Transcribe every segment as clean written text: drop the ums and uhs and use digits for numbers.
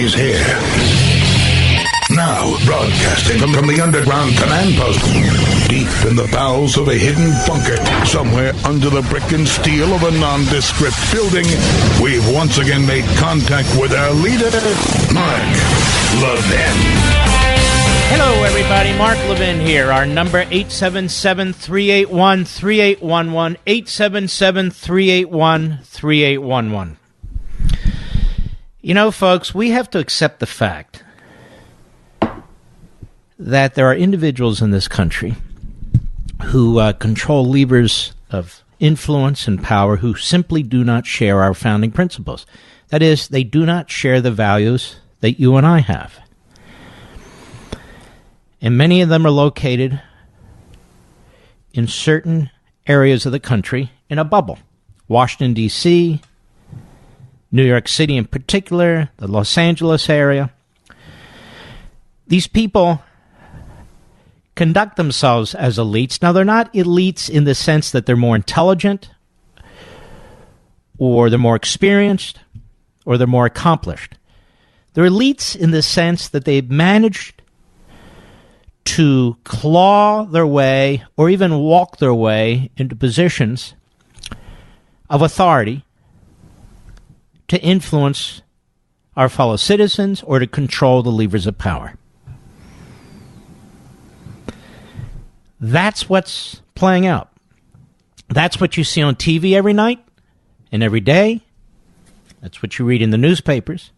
He's here. Now, broadcasting from the underground command post, deep in the bowels of a hidden bunker, somewhere under the brick and steel of a nondescript building, we've once again made contact with our leader, Mark Levin. Hello, everybody. Mark Levin here. Our number, 877-381-3811, 877-381-3811. You know, folks, we have to accept the fact that there are individuals in this country who control levers of influence and power who simply do not share our founding principles. That is, they do not share the values that you and I have. And many of them are located in certain areas of the country in a bubble. Washington, D.C., New York City in particular, the Los Angeles area. These people conduct themselves as elites. Now, they're not elites in the sense that they're more intelligent, or they're more experienced, or they're more accomplished. They're elites in the sense that they've managed to claw their way or even walk their way into positions of authority to influence our fellow citizens or to control the levers of power. That's what's playing out. That's what you see on TV every night and every day. That's what you read in the newspapers.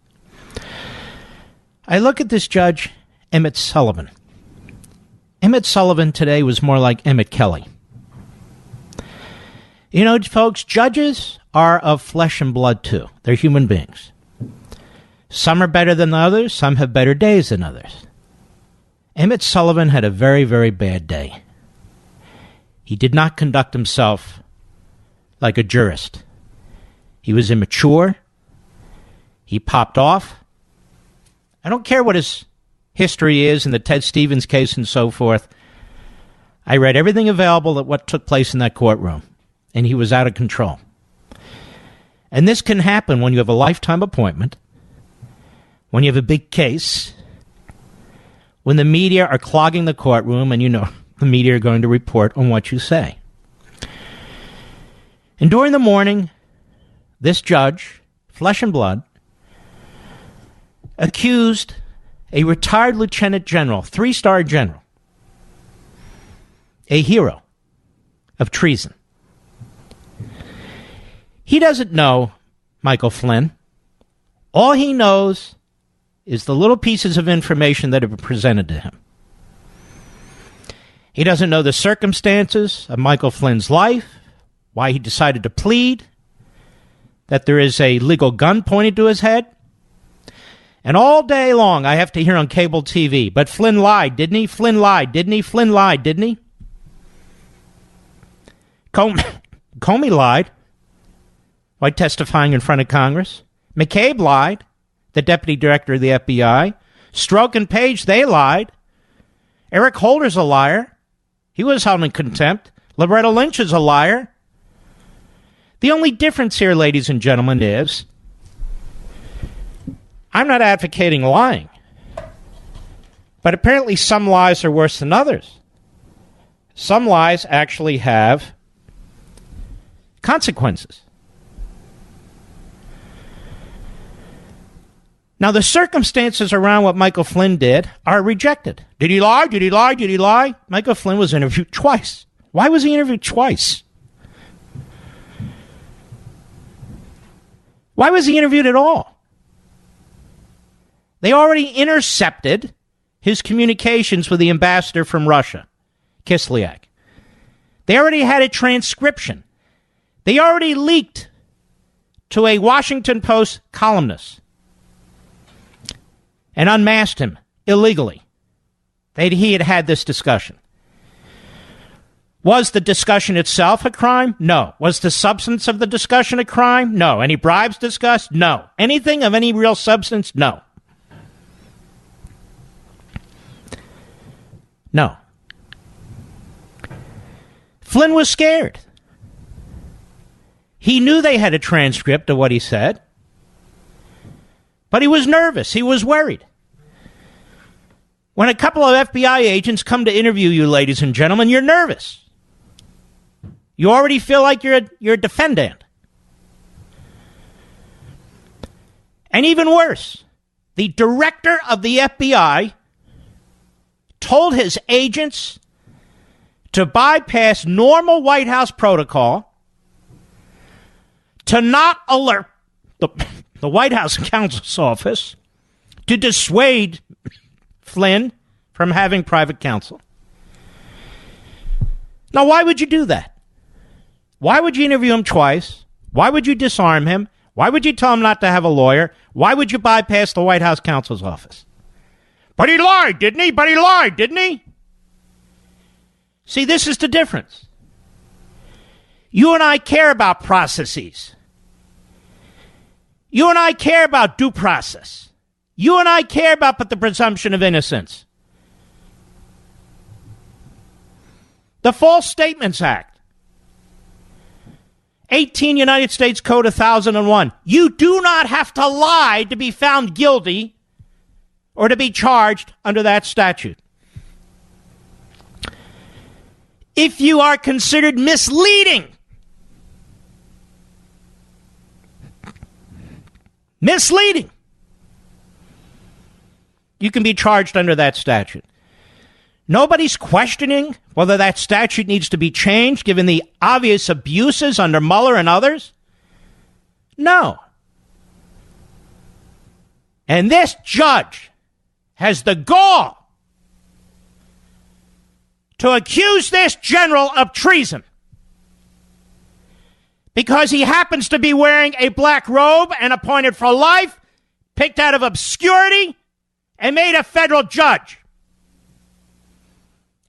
I look at this judge, Emmett Sullivan. Emmett Sullivan today was more like Emmett Kelly. You know, folks, judges are of flesh and blood, too. They're human beings. Some are better than others. Some have better days than others. Emmett Sullivan had a very, very bad day. He did not conduct himself like a jurist. He was immature. He popped off. I don't care what his history is in the Ted Stevens case and so forth. I read everything available at what took place in that courtroom, and he was out of control. And this can happen when you have a lifetime appointment, when you have a big case, when the media are clogging the courtroom, and you know the media are going to report on what you say. And during the morning, this judge, flesh and blood, accused a retired lieutenant general, 3-star general, a hero, of treason. He doesn't know Michael Flynn. All he knows is the little pieces of information that have been presented to him. He doesn't know the circumstances of Michael Flynn's life, why he decided to plead, that there is a legal gun pointed to his head. And all day long, I have to hear on cable TV, but Flynn lied, didn't he? Flynn lied, didn't he? Flynn lied, didn't he? Comey lied while testifying in front of Congress. McCabe lied, the deputy director of the FBI. Strzok and Page, they lied. Eric Holder's a liar. He was held in contempt. Loretta Lynch is a liar. The only difference here, ladies and gentlemen, is I'm not advocating lying, but apparently some lies are worse than others. Some lies actually have consequences. Now, the circumstances around what Michael Flynn did are rejected. Did he lie? Did he lie? Did he lie? Michael Flynn was interviewed twice. Why was he interviewed twice? Why was he interviewed at all? They already intercepted his communications with the ambassador from Russia, Kislyak. They already had a transcription. They already leaked to a Washington Post columnist and unmasked him illegally. He had had this discussion. Was the discussion itself a crime? No. Was the substance of the discussion a crime? No. Any bribes discussed? No. Anything of any real substance? No. No. Flynn was scared. He knew they had a transcript of what he said. But he was nervous. He was worried. When a couple of FBI agents come to interview you, ladies and gentlemen, you're nervous. You already feel like you're a defendant. And even worse, the director of the FBI told his agents to bypass normal White House protocol to not alert the White House counsel's office to dissuade Flynn from having private counsel. Now, why would you do that? Why would you interview him twice? Why would you disarm him? Why would you tell him not to have a lawyer? Why would you bypass the White House counsel's office? But he lied, didn't he? But he lied, didn't he? See, this is the difference. You and I care about processes. You and I care about due process. You and I care about the presumption of innocence. The False Statements Act. 18 United States Code 1001. You do not have to lie to be found guilty or to be charged under that statute. If you are considered misleading, you can be charged under that statute. Nobody's questioning whether that statute needs to be changed given the obvious abuses under Mueller and others. No. And this judge has the gall to accuse this general of treason because he happens to be wearing a black robe and appointed for life, picked out of obscurity, and made a federal judge.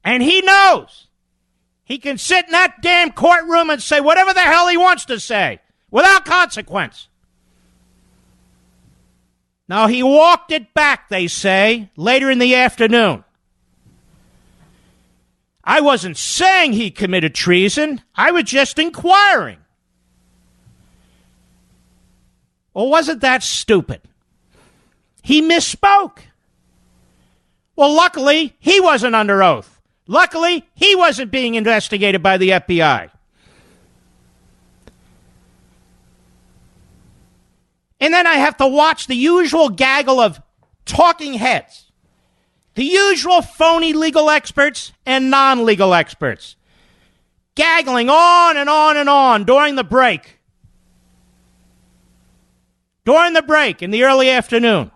And he knows he can sit in that damn courtroom and say whatever the hell he wants to say without consequence. Now, he walked it back, they say, later in the afternoon. I wasn't saying he committed treason. I was just inquiring. Well, wasn't that stupid? He misspoke. Well, luckily, he wasn't under oath. Luckily, he wasn't being investigated by the FBI. And then I have to watch the usual gaggle of talking heads, the usual phony legal experts and non-legal experts, gaggling on and on and on during the break. During the break in the early afternoon.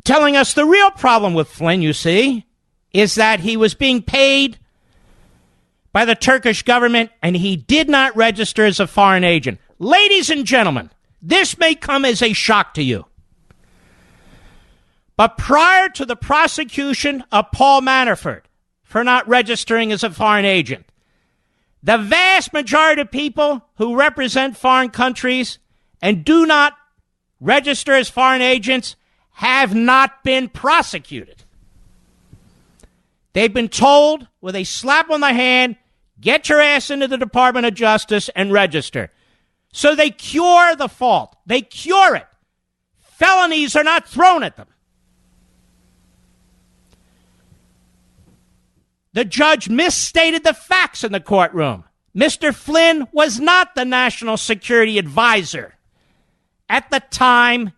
Telling us the real problem with Flynn, you see, is that he was being paid by the Turkish government and he did not register as a foreign agent. Ladies and gentlemen, this may come as a shock to you. But prior to the prosecution of Paul Manafort for not registering as a foreign agent, the vast majority of people who represent foreign countries and do not register as foreign agents have not been prosecuted. They've been told with a slap on the hand, get your ass into the Department of Justice and register. So they cure the fault. They cure it. Felonies are not thrown at them. The judge misstated the facts in the courtroom. Mr. Flynn was not the national security advisor. At the time,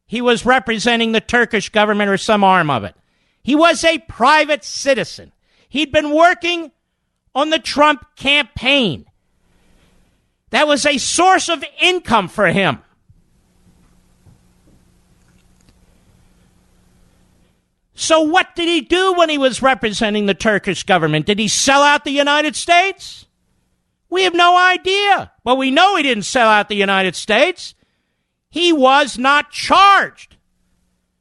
he was representing the Turkish government or some arm of it. He was a private citizen. He'd been working on the Trump campaign. That was a source of income for him. So what did he do when he was representing the Turkish government? Did he sell out the United States? We have no idea. But we know he didn't sell out the United States. He was not charged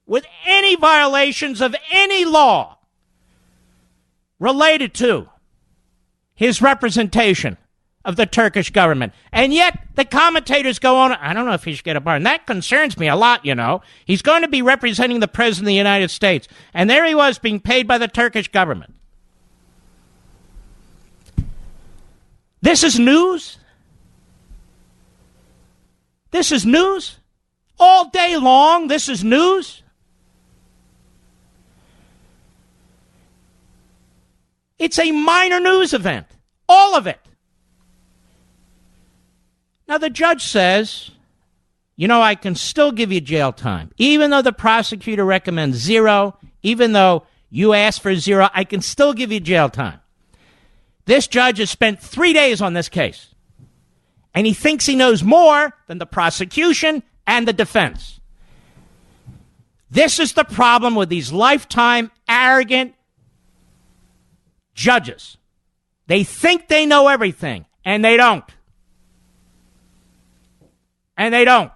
with any violations of any law related to his representation of the Turkish government. And yet the commentators go on, I don't know if he should get a pardon. That concerns me a lot, you know. He's going to be representing the President of the United States. And there he was being paid by the Turkish government. This is news? This is news? All day long, this is news. It's a minor news event. All of it. Now, the judge says, I can still give you jail time. Even though the prosecutor recommends 0, even though you ask for 0, I can still give you jail time. This judge has spent 3 days on this case. And he thinks he knows more than the prosecution and the defense. This is the problem with these lifetime arrogant judges. They think they know everything, and they don't. And they don't.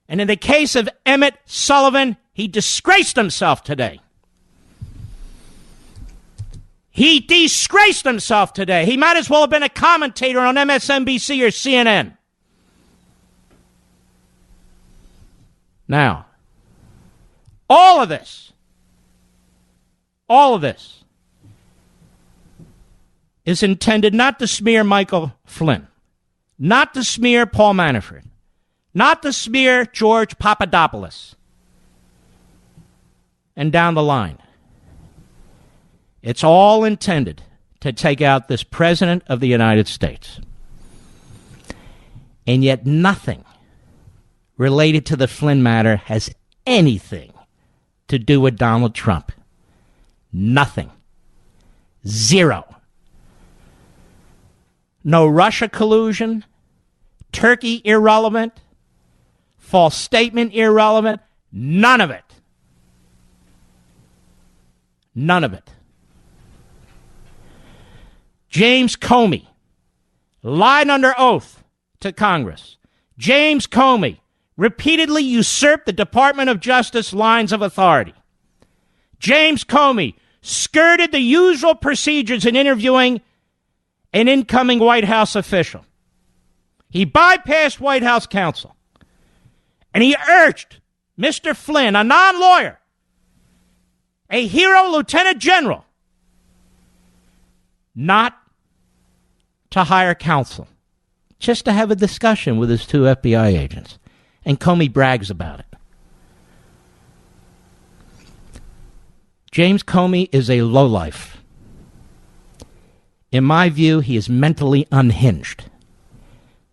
And in the case of Emmett Sullivan, he disgraced himself today. He disgraced himself today. He might as well have been a commentator on MSNBC or CNN. Now, all of this is intended not to smear Michael Flynn, not to smear Paul Manafort, not to smear George Papadopoulos, and down the line. It's all intended to take out this President of the United States. And yet nothing related to the Flynn matter has anything to do with Donald Trump. Nothing. 0. No Russia collusion, Turkey irrelevant, false statement irrelevant, none of it. None of it. James Comey lied under oath to Congress. James Comey repeatedly usurped the Department of Justice lines of authority. James Comey skirted the usual procedures in interviewing an incoming White House official. He bypassed White House counsel. And he urged Mr. Flynn, a non-lawyer, a hero lieutenant general, not to hire counsel, just to have a discussion with his 2 FBI agents. And Comey brags about it. James Comey is a lowlife. In my view, he is mentally unhinged.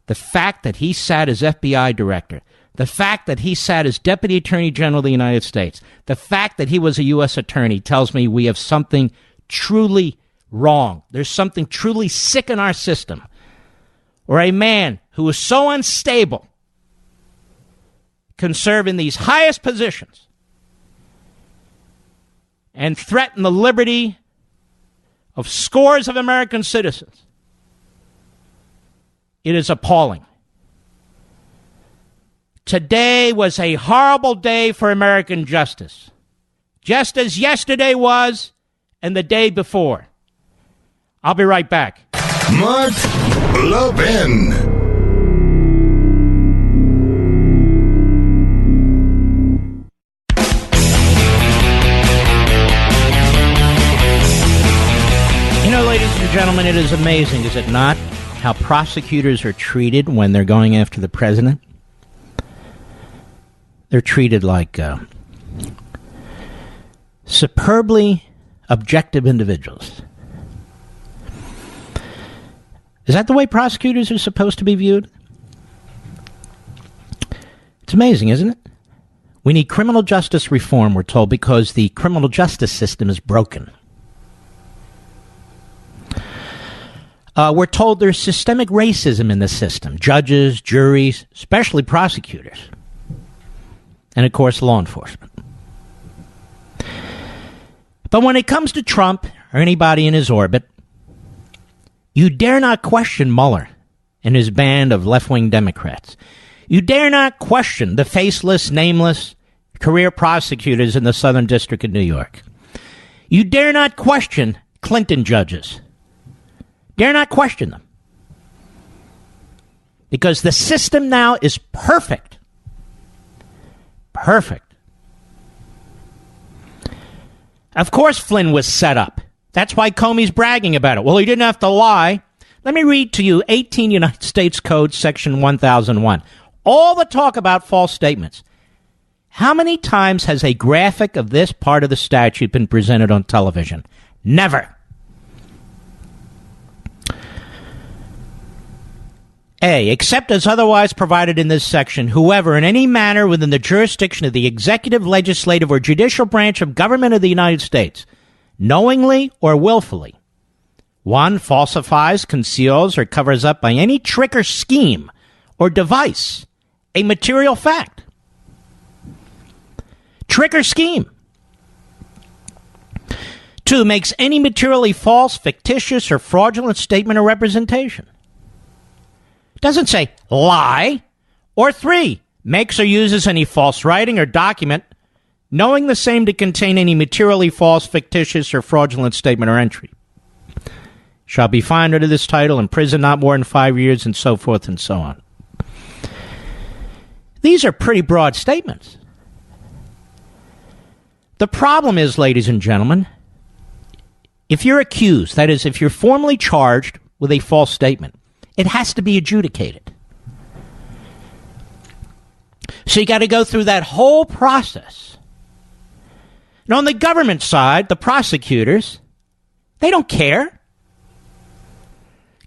The fact that he sat as FBI director, the fact that he sat as Deputy Attorney General of the United States, the fact that he was a U.S. attorney tells me we have something truly wrong. There's something truly sick in our system. Or a man who is so unstable can serve in these highest positions and threaten the liberty of scores of American citizens. It is appalling. Today was a horrible day for American justice, just as yesterday was and the day before. I'll be right back. Mark Levin. Ladies and gentlemen, it is amazing, is it not, how prosecutors are treated when they're going after the president? They're treated like superbly objective individuals. Is that the way prosecutors are supposed to be viewed? It's amazing, isn't it? We need criminal justice reform, we're told, because the criminal justice system is broken. We're told there's systemic racism in the system. Judges, juries, especially prosecutors. And, of course, law enforcement. But when it comes to Trump or anybody in his orbit, you dare not question Mueller and his band of left-wing Democrats. You dare not question the faceless, nameless career prosecutors in the Southern District of New York. You dare not question Clinton judges. Dare not question them. Because the system now is perfect. Perfect. Of course Flynn was set up. That's why Comey's bragging about it. Well, he didn't have to lie Let me read to you 18 United States Code, Section 1001. All the talk about false statements. How many times has a graphic of this part of the statute been presented on television? Never. A, except as otherwise provided in this section, whoever in any manner within the jurisdiction of the executive, legislative, or judicial branch of government of the United States, knowingly or willfully, 1, falsifies, conceals, or covers up by any trick or scheme or device a material fact. Trick or scheme. 2, makes any materially false, fictitious, or fraudulent statement or representation. Doesn't say lie. Or 3, makes or uses any false writing or document, knowing the same to contain any materially false, fictitious, or fraudulent statement or entry. Shall be fined under this title, imprisoned not more than 5 years, and so forth and so on. These are pretty broad statements. The problem is, ladies and gentlemen, if you're accused, that is, if you're formally charged with a false statement, it has to be adjudicated. So you got to go through that whole process. And on the government side, the prosecutors, they don't care.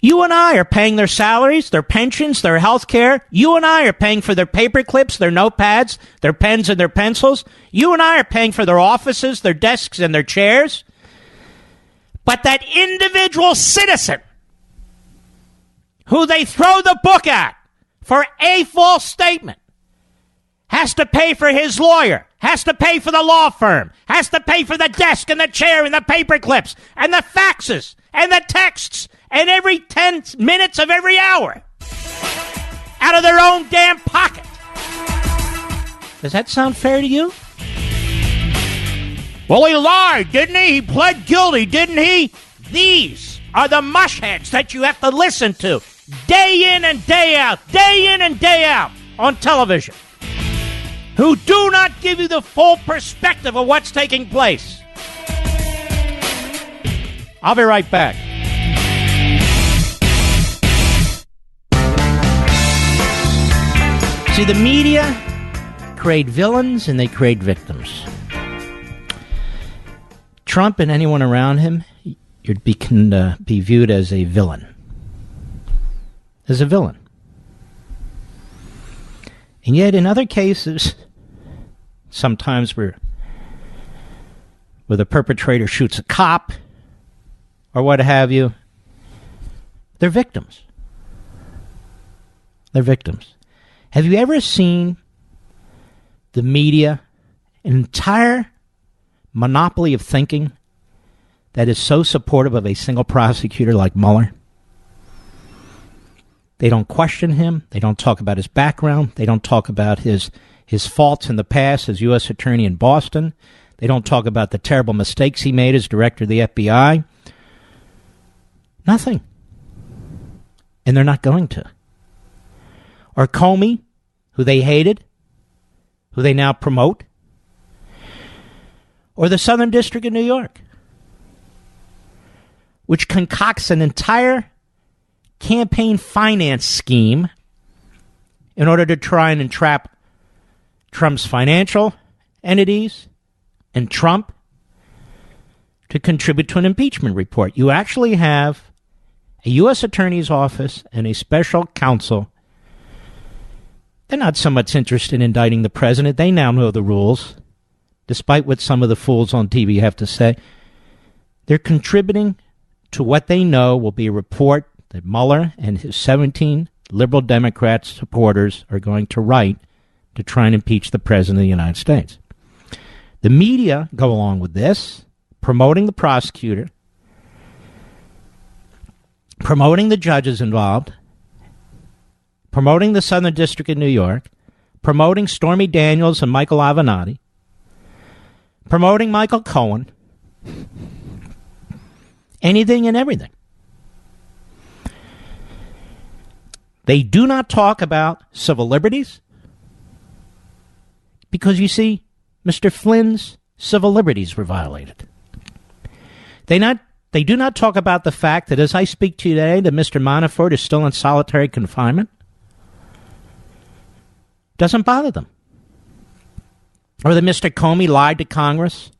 You and I are paying their salaries, their pensions, their health care. You and I are paying for their paper clips, their notepads, their pens and their pencils. You and I are paying for their offices, their desks, and their chairs. But that individual citizen who they throw the book at for a false statement has to pay for his lawyer, has to pay for the law firm, has to pay for the desk and the chair and the paper clips and the faxes and the texts and every 10 minutes of every hour out of their own damn pocket. Does that sound fair to you? Well, he lied, didn't he? He pled guilty, didn't he? These are the mushheads that you have to listen to day in and day out on television, who do not give you the full perspective of what's taking place. I'll be right back. See, the media create villains and they create victims. Trump and anyone around him can be viewed as a villain. As a villain. And yet in other cases, sometimes where the perpetrator shoots a cop or what have you, they're victims. They're victims. Have you ever seen the media, an entire monopoly of thinking that is so supportive of a single prosecutor like Mueller? They don't question him. They don't talk about his background. They don't talk about his faults in the past as U.S. Attorney in Boston. They don't talk about the terrible mistakes he made as director of the FBI. Nothing. And they're not going to. Or Comey, who they hated, who they now promote. Or the Southern District of New York, which concocts an entire campaign finance scheme in order to try and entrap Trump's financial entities and Trump to contribute to an impeachment report. You actually have a U.S. Attorney's Office and a special counsel. They're not so much interested in indicting the president. They now know the rules, despite what some of the fools on TV have to say. They're contributing to what they know will be a report that Mueller and his 17 liberal Democrat supporters are going to write to try and impeach the President of the United States. The media go along with this, promoting the prosecutor, promoting the judges involved, promoting the Southern District of New York, promoting Stormy Daniels and Michael Avenatti, promoting Michael Cohen, anything and everything. They do not talk about civil liberties because, you see, Mr. Flynn's civil liberties were violated. They They do not talk about the fact that as I speak to you today, that Mr. Manafort is still in solitary confinement. Doesn't bother them. Or that Mr. Comey lied to Congress,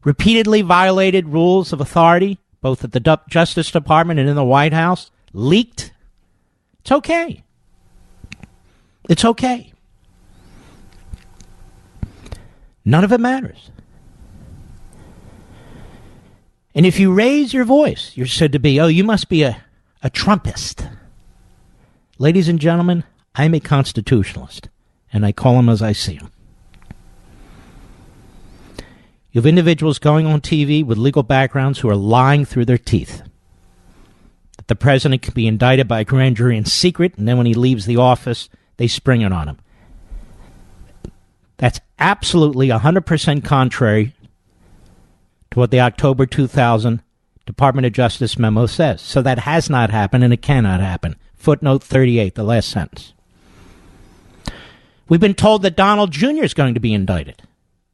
repeatedly violated rules of authority, both at the Justice Department and in the White House, leaked. It's okay. It's okay. None of it matters. And if you raise your voice, you're said to be, oh, you must be a Trumpist. Ladies and gentlemen, I'm a constitutionalist, and I call them as I see them. You have individuals going on TV with legal backgrounds who are lying through their teeth. That the president can be indicted by a grand jury in secret, and then when he leaves the office, they spring it on him. That's absolutely 100% contrary to what the October 2000 Department of Justice memo says. So that has not happened, and it cannot happen. Footnote 38, the last sentence. We've been told that Donald Jr. is going to be indicted.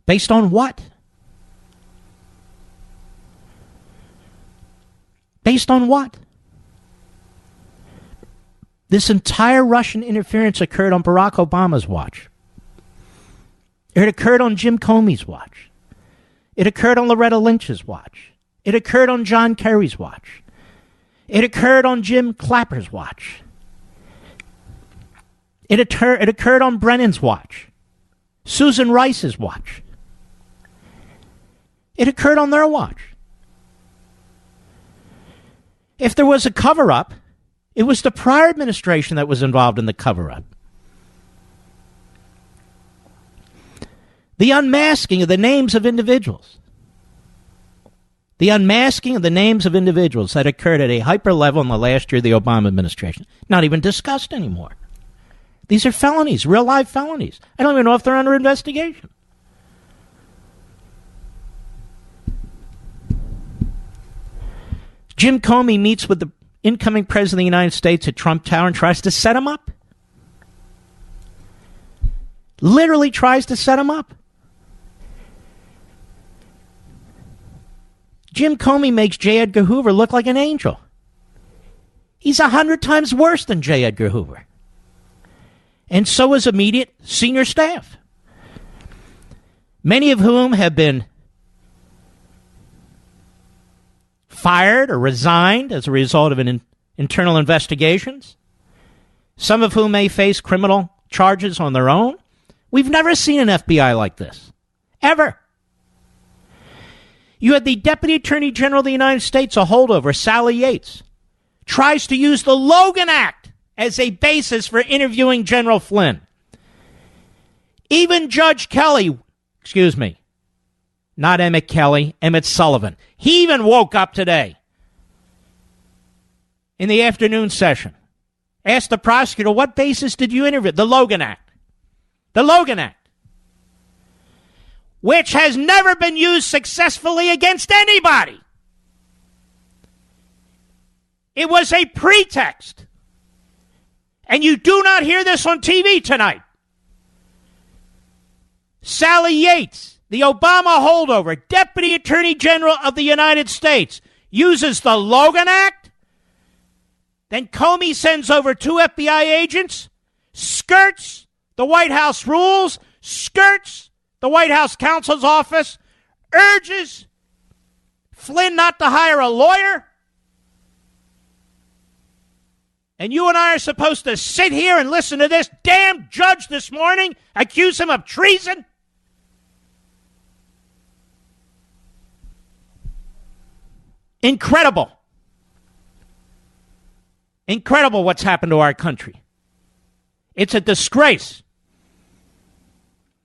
Based on what? Based on what? This entire Russian interference occurred on Barack Obama's watch. It occurred on Jim Comey's watch. It occurred on Loretta Lynch's watch. It occurred on John Kerry's watch. It occurred on Jim Clapper's watch. It occurred on Brennan's watch. Susan Rice's watch. It occurred on their watch. If there was a cover-up, it was the prior administration that was involved in the cover-up. The unmasking of the names of individuals. The unmasking of the names of individuals that occurred at a hyper level in the last year of the Obama administration. Not even discussed anymore. These are felonies, real life felonies. I don't even know if they're under investigation. Jim Comey meets with the incoming president of the United States at Trump Tower and tries to set him up. Literally tries to set him up. Jim Comey makes J. Edgar Hoover look like an angel. He's 100 times worse than J. Edgar Hoover. And so is immediate senior staff, many of whom have been fired or resigned as a result of internal investigations, some of whom may face criminal charges on their own. We've never seen an FBI like this, ever. You had the Deputy Attorney General of the United States, a holdover, Sally Yates, tries to use the Logan Act as a basis for interviewing General Flynn. Even Judge Kelly, not Emmett Kelly, Emmett Sullivan, he even woke up today in the afternoon session, asked the prosecutor, what basis did you interview? The Logan Act. The Logan Act, which has never been used successfully against anybody. It was a pretext. And you do not hear this on TV tonight. Sally Yates, the Obama holdover, Deputy Attorney General of the United States, uses the Logan Act. Then Comey sends over 2 FBI agents, skirts the White House rules, skirts the White House counsel's office, urges Flynn not to hire a lawyer. And you and I are supposed to sit here and listen to this damn judge this morning accuse him of treason? Incredible. Incredible what's happened to our country. It's a disgrace.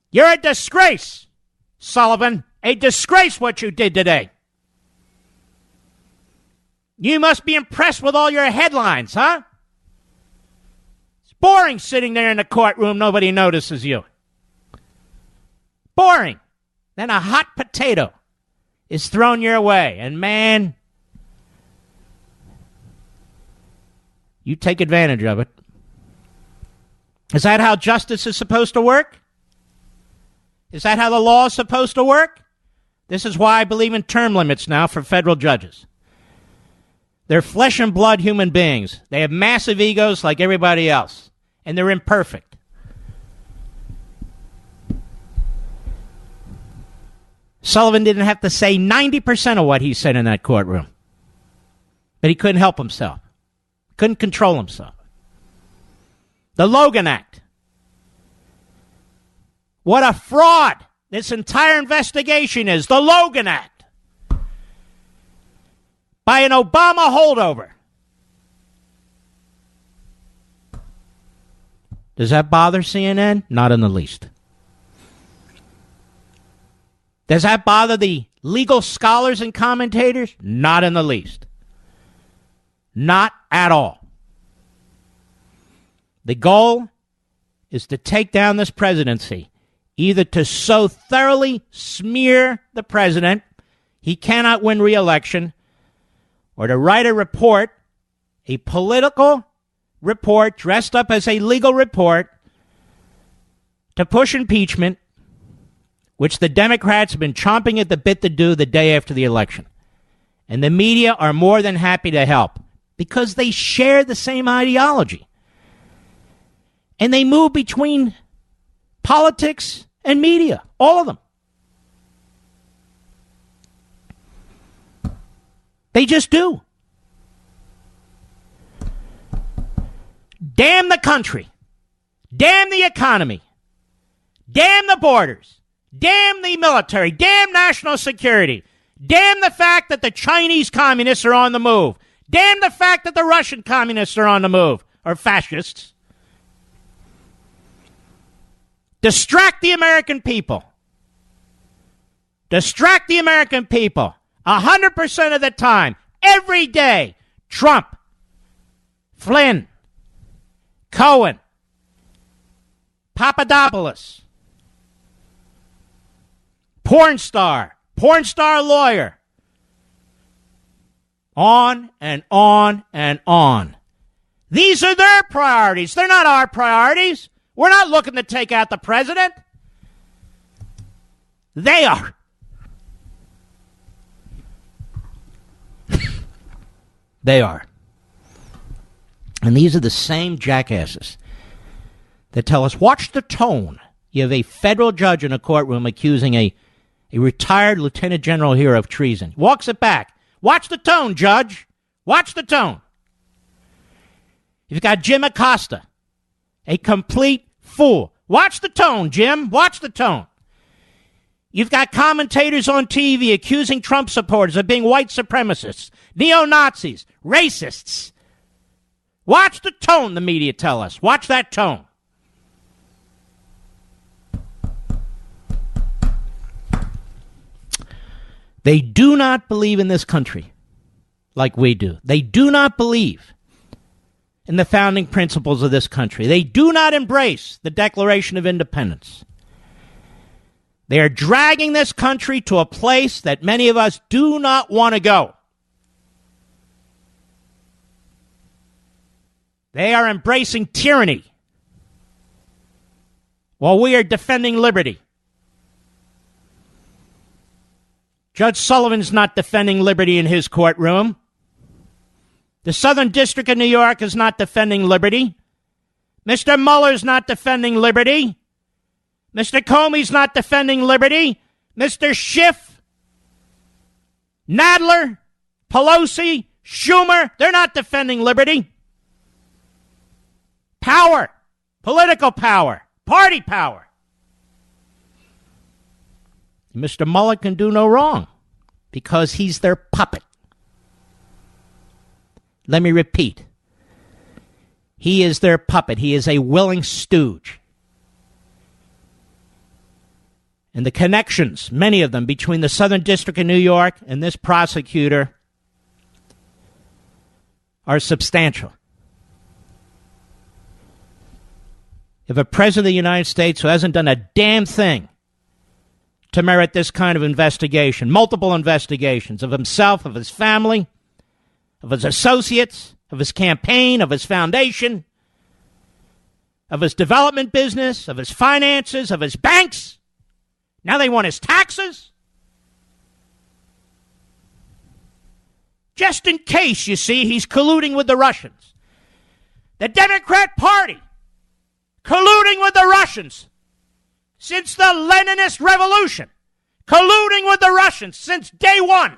You're a disgrace, Sullivan. A disgrace what you did today. You must be impressed with all your headlines, huh? It's boring sitting there in the courtroom. Nobody notices you. Boring. Then a hot potato is thrown your way. And man, you take advantage of it. Is that how justice is supposed to work? Is that how the law is supposed to work? This is why I believe in term limits now for federal judges. They're flesh and blood human beings. They have massive egos like everybody else, and they're imperfect. Sullivan didn't have to say 90% of what he said in that courtroom, but he couldn't help himself. Couldn't control himself. The Logan Act. What a fraud this entire investigation is. The Logan Act. By an Obama holdover. Does that bother CNN? Not in the least. Does that bother the legal scholars and commentators? Not in the least. Not at all. The goal is to take down this presidency, either to so thoroughly smear the president he cannot win re-election, or to write a report, a political report dressed up as a legal report, to push impeachment, which the Democrats have been chomping at the bit to do the day after the election. And the media are more than happy to help because they share the same ideology. And they move between politics and media, all of them. They just do. Damn the country. Damn the economy. Damn the borders. Damn the military. Damn national security. Damn the fact that the Chinese communists are on the move. Damn the fact that the Russian communists are on the move, or fascists. Distract the American people. Distract the American people. 100% of the time. Every day. Trump. Flynn. Cohen. Papadopoulos. Porn star lawyer. On and on and on. These are their priorities. They're not our priorities. We're not looking to take out the president. They are. They are. And these are the same jackasses that tell us, watch the tone. You have a federal judge in a courtroom accusing a retired lieutenant general here of treason. Walks it back. Watch the tone, Judge. Watch the tone. You've got Jim Acosta, a complete fool. Watch the tone, Jim. Watch the tone. You've got commentators on TV accusing Trump supporters of being white supremacists, neo-Nazis, racists. Watch the tone, the media tell us. Watch that tone. They do not believe in this country like we do. They do not believe in the founding principles of this country. They do not embrace the Declaration of Independence. They are dragging this country to a place that many of us do not want to go. They are embracing tyranny while we are defending liberty. Judge Sullivan's not defending liberty in his courtroom. The Southern District of New York is not defending liberty. Mr. Mueller's not defending liberty. Mr. Comey's not defending liberty. Mr. Schiff, Nadler, Pelosi, Schumer, they're not defending liberty. Power, political power, party power. Mr. Mueller can do no wrong because he's their puppet. Let me repeat. He is their puppet. He is a willing stooge. And the connections, many of them, between the Southern District of New York and this prosecutor are substantial. If a president of the United States who hasn't done a damn thing to merit this kind of investigation, multiple investigations of himself, of his family, of his associates, of his campaign, of his foundation, of his development business, of his finances, of his banks. Now they want his taxes. Just in case, you see, he's colluding with the Russians. The Democrat Party colluding with the Russians since the Leninist Revolution. Colluding with the Russians since day one.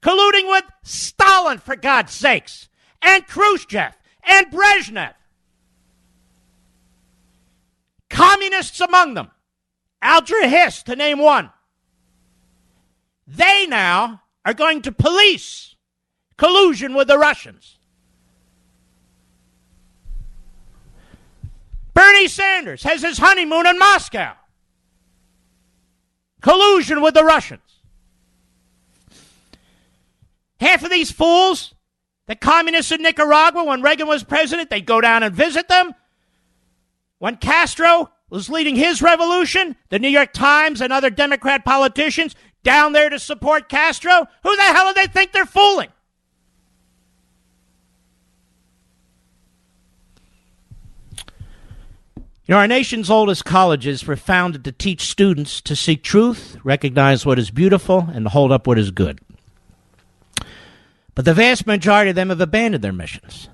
Colluding with Stalin, for God's sakes, and Khrushchev, and Brezhnev. Communists among them. Alger Hiss, to name one. They now are going to police collusion with the Russians. Bernie Sanders has his honeymoon in Moscow. Collusion with the Russians. Half of these fools, the communists in Nicaragua, when Reagan was president, they'd go down and visit them. When Castro was leading his revolution, the New York Times and other Democrat politicians down there to support Castro, who the hell do they think they're fooling? You know, our nation's oldest colleges were founded to teach students to seek truth, recognize what is beautiful, and hold up what is good. But the vast majority of them have abandoned their missions.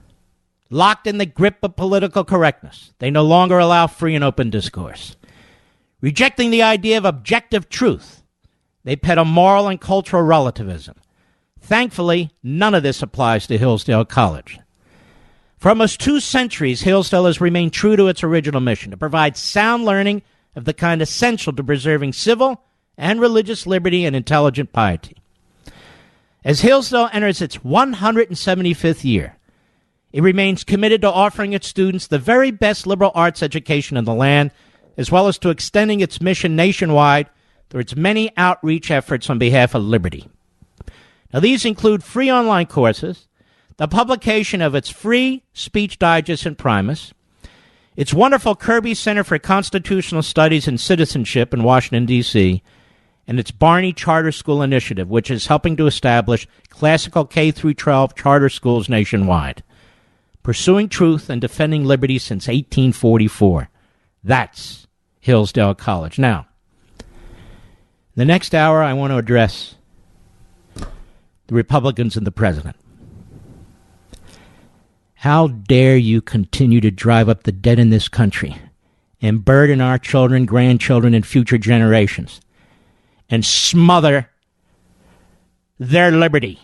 Locked in the grip of political correctness, they no longer allow free and open discourse. Rejecting the idea of objective truth, they peddle moral and cultural relativism. Thankfully, none of this applies to Hillsdale College. For almost 2 centuries, Hillsdale has remained true to its original mission, to provide sound learning of the kind essential to preserving civil and religious liberty and intelligent piety. As Hillsdale enters its 175th year, it remains committed to offering its students the very best liberal arts education in the land, as well as to extending its mission nationwide through its many outreach efforts on behalf of liberty. Now, these include free online courses, the publication of its free speech digest and Primus, its wonderful Kirby Center for Constitutional Studies and Citizenship in Washington, D.C., and its Barney Charter School Initiative, which is helping to establish classical K-12 charter schools nationwide. Pursuing truth and defending liberty since 1844. That's Hillsdale College. Now, the next hour I want to address the Republicans and the president. How dare you continue to drive up the debt in this country and burden our children, grandchildren, and future generations and smother their liberty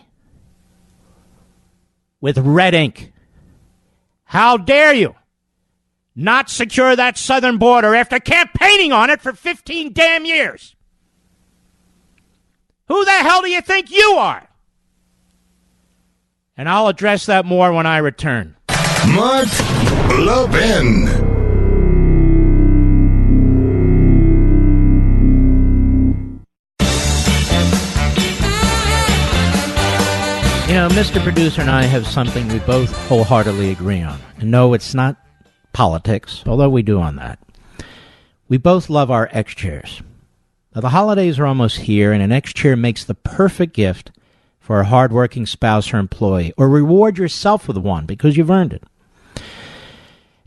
with red ink? How dare you not secure that southern border after campaigning on it for 15 damn years? Who the hell do you think you are? And I'll address that more when I return. Mark Levin. You know, Mr. Producer and I have something we both wholeheartedly agree on. And no, it's not politics, although we do on that. We both love our X chairs. Now, the holidays are almost here, and an X chair makes the perfect gift for a hardworking spouse or employee, or reward yourself with one because you've earned it.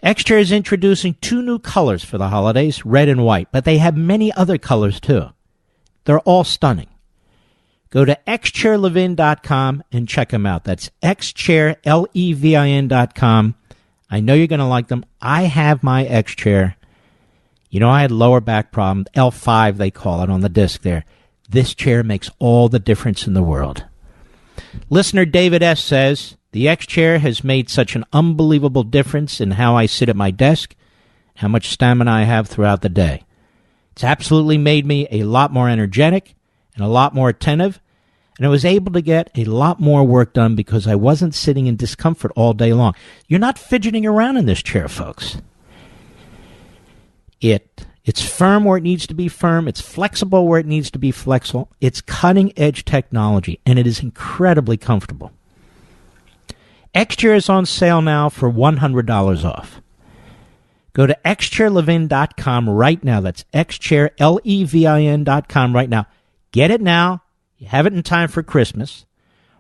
X-Chair is introducing 2 new colors for the holidays, red and white, but they have many other colors too. They're all stunning. Go to xchairlevin.com and check them out. That's xchairlevin.com. I know you're going to like them. I have my X-Chair. You know, I had lower back problem, L5 they call it on the disc there. This chair makes all the difference in the world. Listener David S. says, the X-Chair has made such an unbelievable difference in how I sit at my desk, how much stamina I have throughout the day. It's absolutely made me a lot more energetic and a lot more attentive, and I was able to get a lot more work done because I wasn't sitting in discomfort all day long. You're not fidgeting around in this chair, folks. It's firm where it needs to be firm. It's flexible where it needs to be flexible. It's cutting-edge technology, and it is incredibly comfortable. X-Chair is on sale now for $100 off. Go to xchairlevin.com right now. That's xchairlevin.com right now. Get it now. You have it in time for Christmas.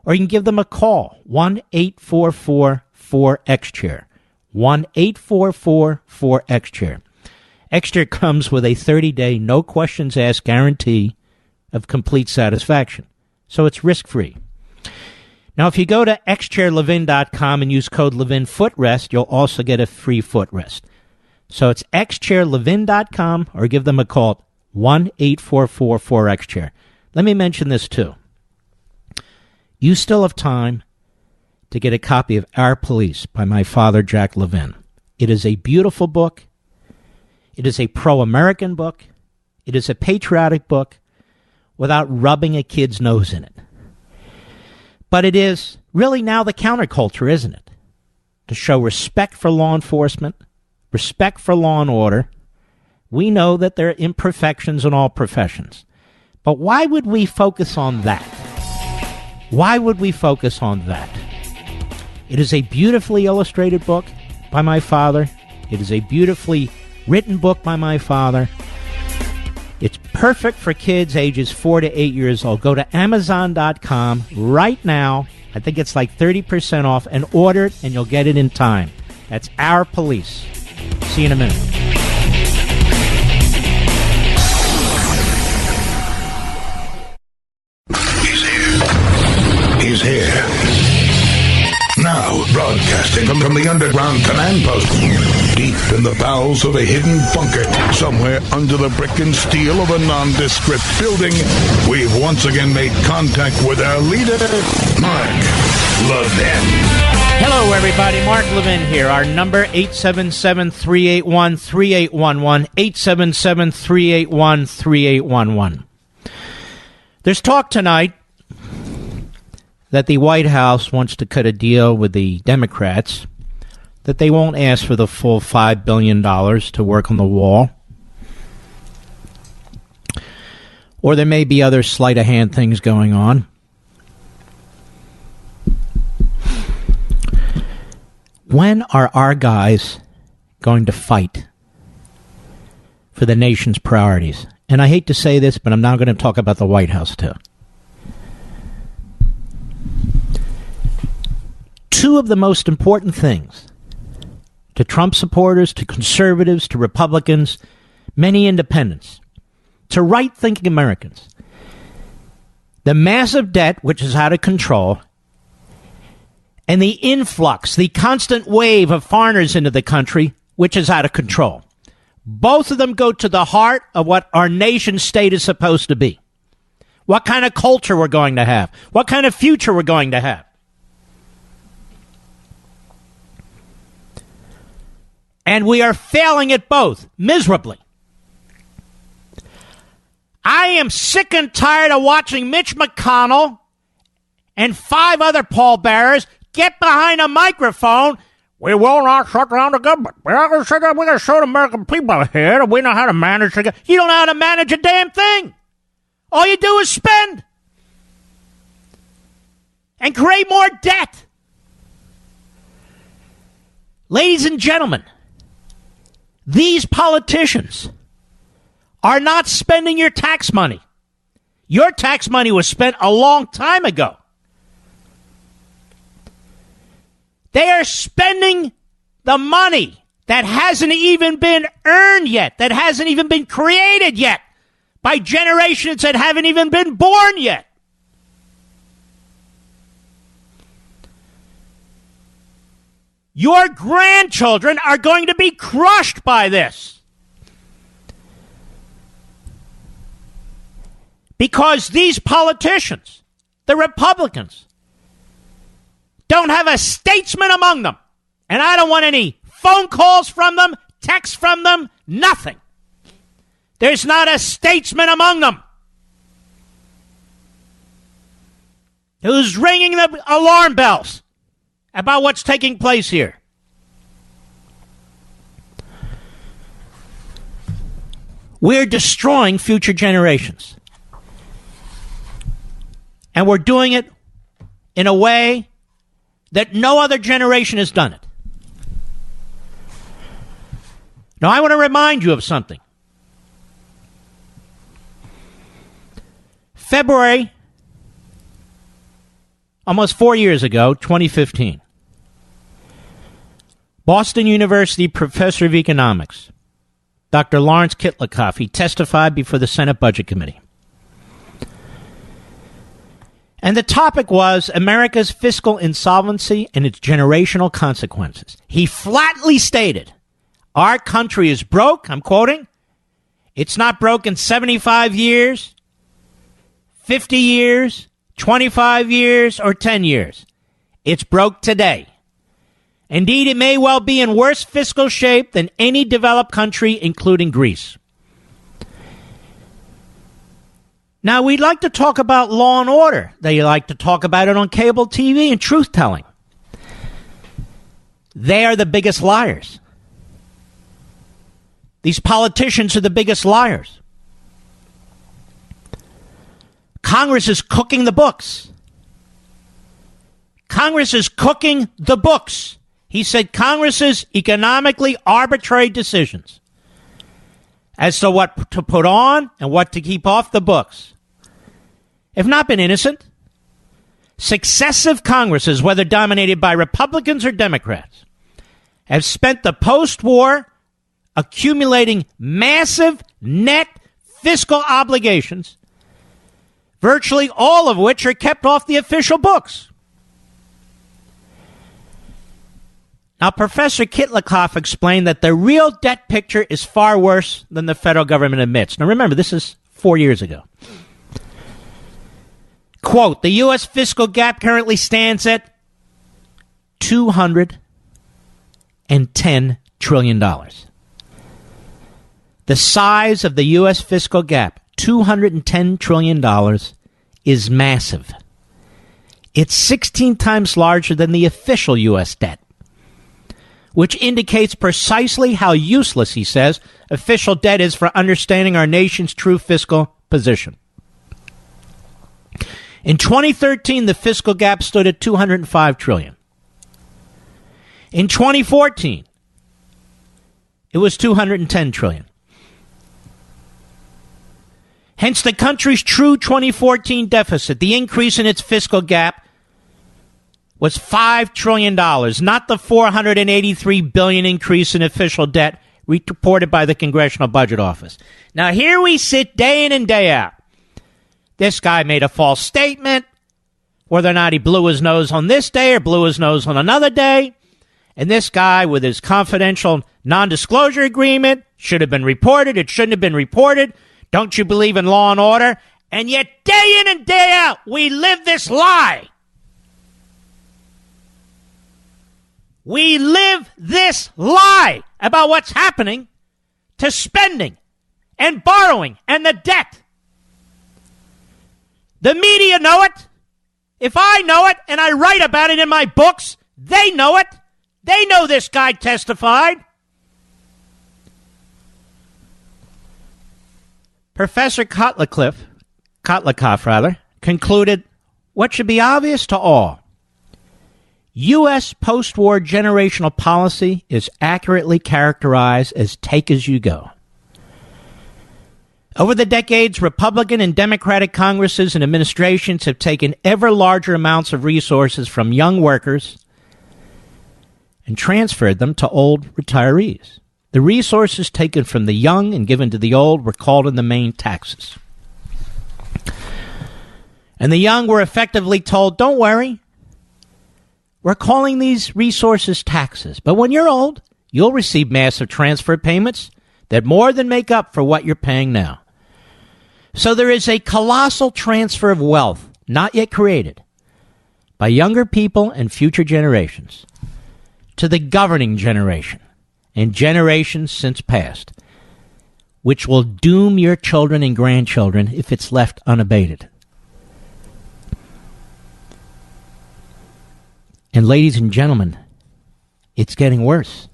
Or you can give them a call, 1-844-4X-Chair. 1-844-4X-Chair. X-Chair comes with a 30-day, no-questions-asked guarantee of complete satisfaction. So it's risk-free. Now, if you go to xchairlevin.com and use code Levin Footrest, you'll also get a free footrest. So it's xchairlevin.com or give them a call, 1-844-4XChair. Let me mention this too. You still have time to get a copy of Our Police by my father, Jack Levin. It is a beautiful book. It is a pro-American book. It is a patriotic book without rubbing a kid's nose in it. But it is really now the counterculture, isn't it? To show respect for law enforcement, respect for law and order. We know that there are imperfections in all professions. But why would we focus on that? Why would we focus on that? It is a beautifully illustrated book by my father. It is a beautifully written book by my father. It's perfect for kids ages 4 to 8 years old. Go to Amazon.com right now. I think it's like 30% off, and order it, and you'll get it in time. That's Our Police. See you in a minute. He's here. Now, broadcasting from the underground command post, deep in the bowels of a hidden bunker, somewhere under the brick and steel of a nondescript building, we've once again made contact with our leader, Mark Levin. Hello, everybody. Mark Levin here. Our number, 877-381-3811, 877-381-3811. There's talk tonight that the White House wants to cut a deal with the Democrats, that they won't ask for the full $5 billion to work on the wall. Or there may be other sleight-of-hand things going on. When are our guys going to fight for the nation's priorities? And I hate to say this, but I'm now going to talk about the White House, too. Two of the most important things to Trump supporters, to conservatives, to Republicans, many independents, to right-thinking Americans. The massive debt, which is out of control, and the influx, the constant wave of foreigners into the country, which is out of control. Both of them go to the heart of what our nation state is supposed to be. What kind of culture we're going to have. What kind of future we're going to have. And we are failing at both, miserably. I am sick and tired of watching Mitch McConnell and 5 other pallbearers get behind a microphone. We will not shut down the government. We're going to show the American people here that we know how to manage the government. You don't know how to manage a damn thing. All you do is spend and create more debt. Ladies and gentlemen, these politicians are not spending your tax money. Your tax money was spent a long time ago. They are spending the money that hasn't even been earned yet, that hasn't even been created yet, by generations that haven't even been born yet. Your grandchildren are going to be crushed by this. Because these politicians, the Republicans, don't have a statesman among them. And I don't want any phone calls from them, texts from them, nothing. There's not a statesman among them who's ringing the alarm bells about what's taking place here. We're destroying future generations. And we're doing it in a way that no other generation has done it. Now, I want to remind you of something. February, almost 4 years ago, 2015, Boston University professor of economics, Dr. Lawrence Kislyak, he testified before the Senate Budget Committee. And the topic was America's fiscal insolvency and its generational consequences. He flatly stated, our country is broke, I'm quoting, it's not broke in 75 years, 50 years, 25 years, or 10 years. It's broke today. Indeed, it may well be in worse fiscal shape than any developed country, including Greece. Now, we'd like to talk about law and order. They like to talk about it on cable TV and truth-telling. They are the biggest liars. These politicians are the biggest liars. Congress is cooking the books. Congress is cooking the books. He said Congress's economically arbitrary decisions as to what to put on and what to keep off the books have not been innocent. Successive Congresses, whether dominated by Republicans or Democrats, have spent the post-war accumulating massive net fiscal obligations, virtually all of which are kept off the official books. Now, Professor Kislyak explained that the real debt picture is far worse than the federal government admits. Now, remember, this is 4 years ago. Quote, the U.S. fiscal gap currently stands at $210 trillion. The size of the U.S. fiscal gap, $210 trillion, is massive. It's 16 times larger than the official U.S. debt, which indicates precisely how useless, he says, official debt is for understanding our nation's true fiscal position. In 2013, the fiscal gap stood at $205 trillion. In 2014, it was $210 trillion. Hence, the country's true 2014 deficit, the increase in its fiscal gap, was $5 trillion, not the $483 billion increase in official debt reported by the Congressional Budget Office. Now, here we sit day in and day out. This guy made a false statement, whether or not he blew his nose on this day or blew his nose on another day. And this guy, with his confidential non-disclosure agreement, should have been reported. It shouldn't have been reported. Don't you believe in law and order? And yet, day in and day out, we live this lie. We live this lie about what's happening to spending and borrowing and the debt. The media know it. If I know it and I write about it in my books, they know it. They know this guy testified. Professor Kislyak concluded what should be obvious to all. U.S. post-war generational policy is accurately characterized as take as you go. Over the decades, Republican and Democratic Congresses and administrations have taken ever larger amounts of resources from young workers and transferred them to old retirees. The resources taken from the young and given to the old were called in the main taxes. And the young were effectively told, don't worry, we're calling these resources taxes. But when you're old, you'll receive massive transfer payments that more than make up for what you're paying now. So there is a colossal transfer of wealth, not yet created, by younger people and future generations, to the governing generation and generations since past, which will doom your children and grandchildren if it's left unabated. And ladies and gentlemen, it's getting worse.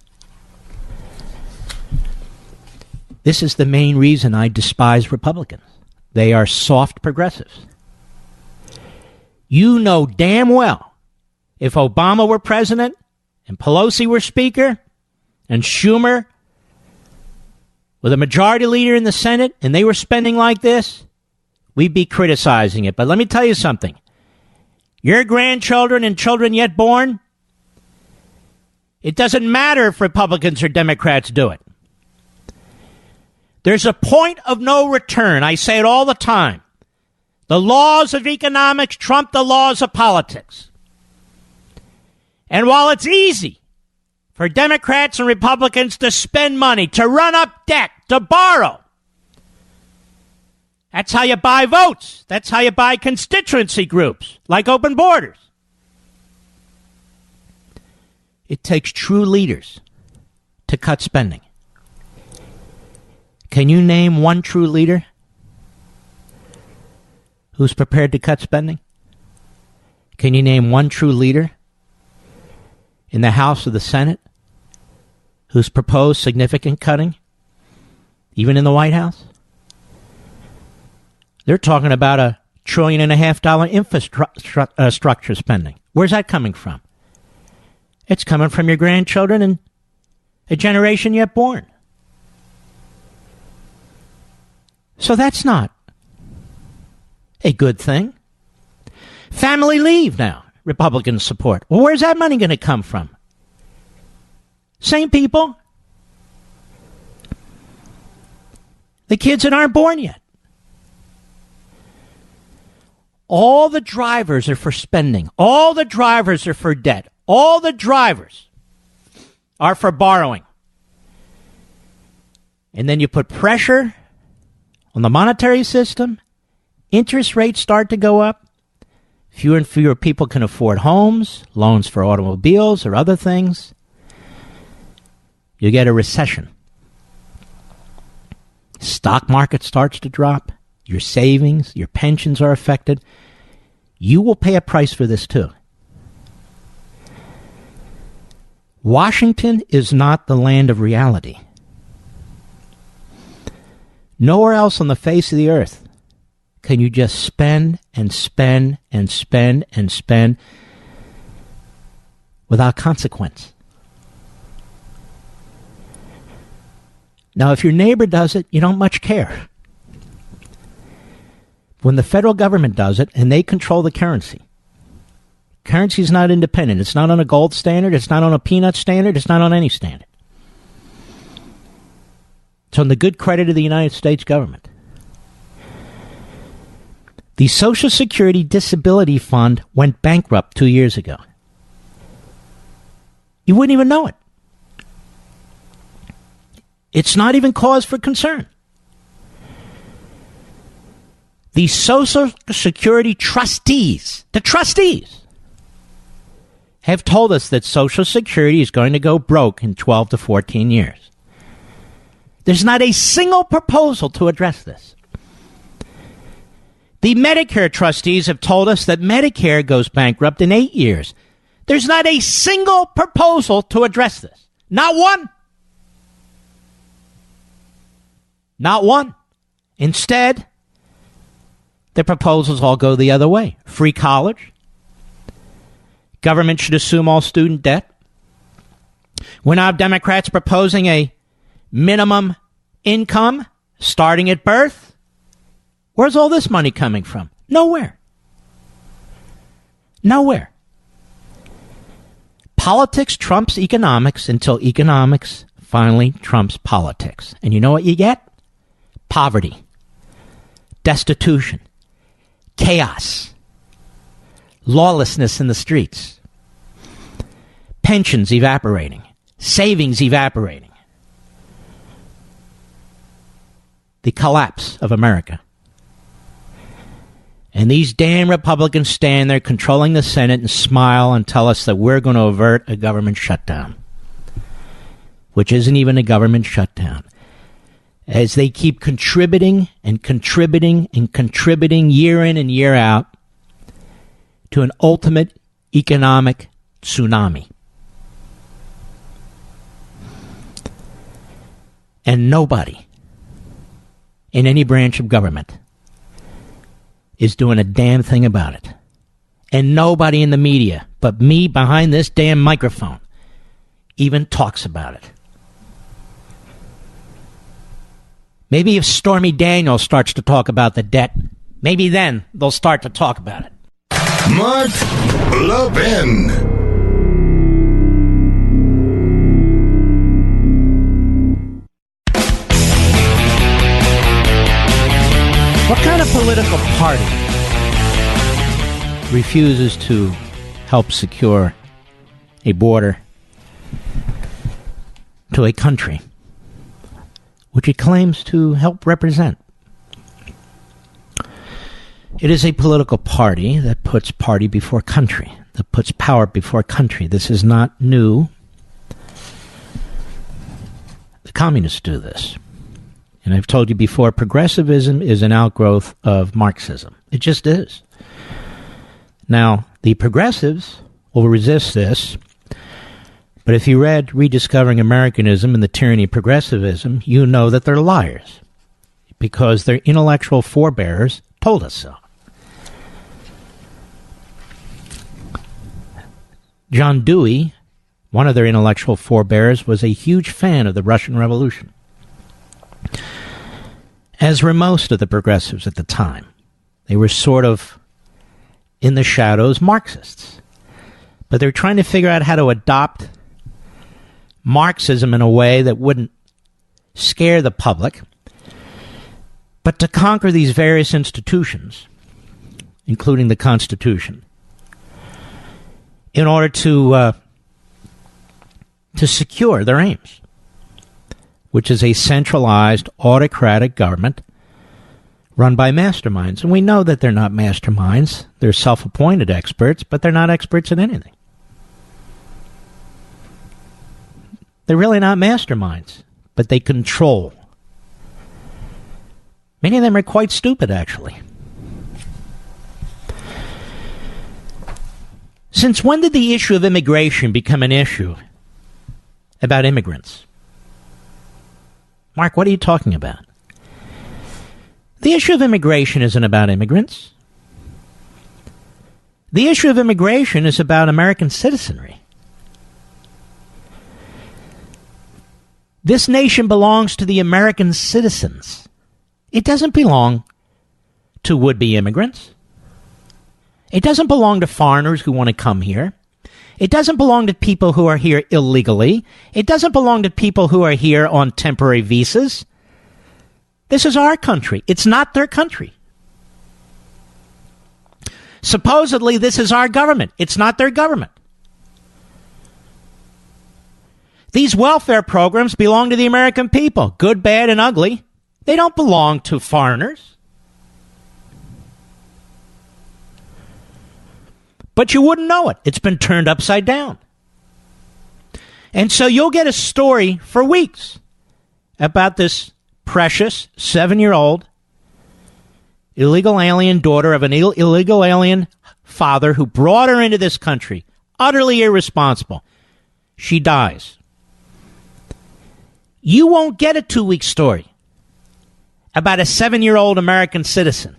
This is the main reason I despise Republicans. They are soft progressives. You know damn well if Obama were president and Pelosi were speaker and Schumer with a majority leader in the Senate and they were spending like this, we'd be criticizing it. But let me tell you something. Your grandchildren and children yet born, it doesn't matter if Republicans or Democrats do it. There's a point of no return. I say it all the time. The laws of economics trump the laws of politics. And while it's easy for Democrats and Republicans to spend money, to run up debt, to borrow, that's how you buy votes. That's how you buy constituency groups, like open borders. It takes true leaders to cut spending. Can you name one true leader who's prepared to cut spending? Can you name one true leader in the House or the Senate who's proposed significant cutting, even in the White House? They're talking about $1.5 trillion infrastructure spending. Where's that coming from? It's coming from your grandchildren and a generation yet born. So that's not a good thing. Family leave now, Republicans support. Well, where's that money going to come from? Same people. The kids that aren't born yet. All the drivers are for spending. All the drivers are for debt. All the drivers are for borrowing. And then you put pressure on the monetary system. Interest rates start to go up. Fewer and fewer people can afford homes, loans for automobiles or other things. You get a recession. Stock market starts to drop. Your savings, your pensions are affected. You will pay a price for this too. Washington is not the land of reality. Nowhere else on the face of the earth can you just spend and spend and spend and spend without consequence. Now, if your neighbor does it, you don't much care. When the federal government does it and they control the currency is not independent. It's not on a gold standard. It's not on a peanut standard. It's not on any standard. It's on the good credit of the United States government. The Social Security Disability Fund went bankrupt 2 years ago. You wouldn't even know it. It's not even cause for concern. The Social Security trustees, the trustees, have told us that Social Security is going to go broke in 12 to 14 years. There's not a single proposal to address this. The Medicare trustees have told us that Medicare goes bankrupt in 8 years. There's not a single proposal to address this. Not one. Not one. Instead, the proposals all go the other way. Free college. Government should assume all student debt. We're now Democrats proposing a minimum income starting at birth. Where's all this money coming from? Nowhere. Nowhere. Politics trumps economics until economics finally trumps politics. And you know what you get? Poverty, destitution, chaos, lawlessness in the streets, pensions evaporating, savings evaporating, the collapse of America. And these damn Republicans stand there controlling the Senate and smile and tell us that we're going to avert a government shutdown, which isn't even a government shutdown. As they keep contributing and contributing and contributing year in and year out to an ultimate economic tsunami. And nobody in any branch of government is doing a damn thing about it. And nobody in the media but me behind this damn microphone even talks about it. Maybe if Stormy Daniels starts to talk about the debt, maybe then they'll start to talk about it. Mark Levin. What kind of political party refuses to help secure a border to a country which it claims to help represent. It is a political party that puts party before country, that puts power before country. This is not new. The communists do this. And I've told you before, progressivism is an outgrowth of Marxism. It just is. Now, the progressives will resist this, but if you read Rediscovering Americanism and the Tyranny of Progressivism, you know that they're liars, because their intellectual forebears told us so. John Dewey, one of their intellectual forebears, was a huge fan of the Russian Revolution, as were most of the progressives at the time. They were sort of in the shadows Marxists, but they're trying to figure out how to adopt Marxism in a way that wouldn't scare the public, but to conquer these various institutions, including the Constitution, in order to secure their aims, which is a centralized autocratic government run by masterminds. And we know that they're not masterminds. They're self-appointed experts, but they're not experts in anything. They're really not masterminds, but they control. Many of them are quite stupid, actually. Since when did the issue of immigration become an issue about immigrants? Mark, what are you talking about? The issue of immigration isn't about immigrants. The issue of immigration is about American citizenry. This nation belongs to the American citizens. It doesn't belong to would-be immigrants. It doesn't belong to foreigners who want to come here. It doesn't belong to people who are here illegally. It doesn't belong to people who are here on temporary visas. This is our country. It's not their country. Supposedly, this is our government. It's not their government. These welfare programs belong to the American people, good, bad, and ugly. They don't belong to foreigners. But you wouldn't know it. It's been turned upside down. And so you'll get a story for weeks about this precious 7-year-old illegal alien daughter of an illegal alien father who brought her into this country. Utterly irresponsible. She dies. You won't get a 2-week story about a 7-year-old American citizen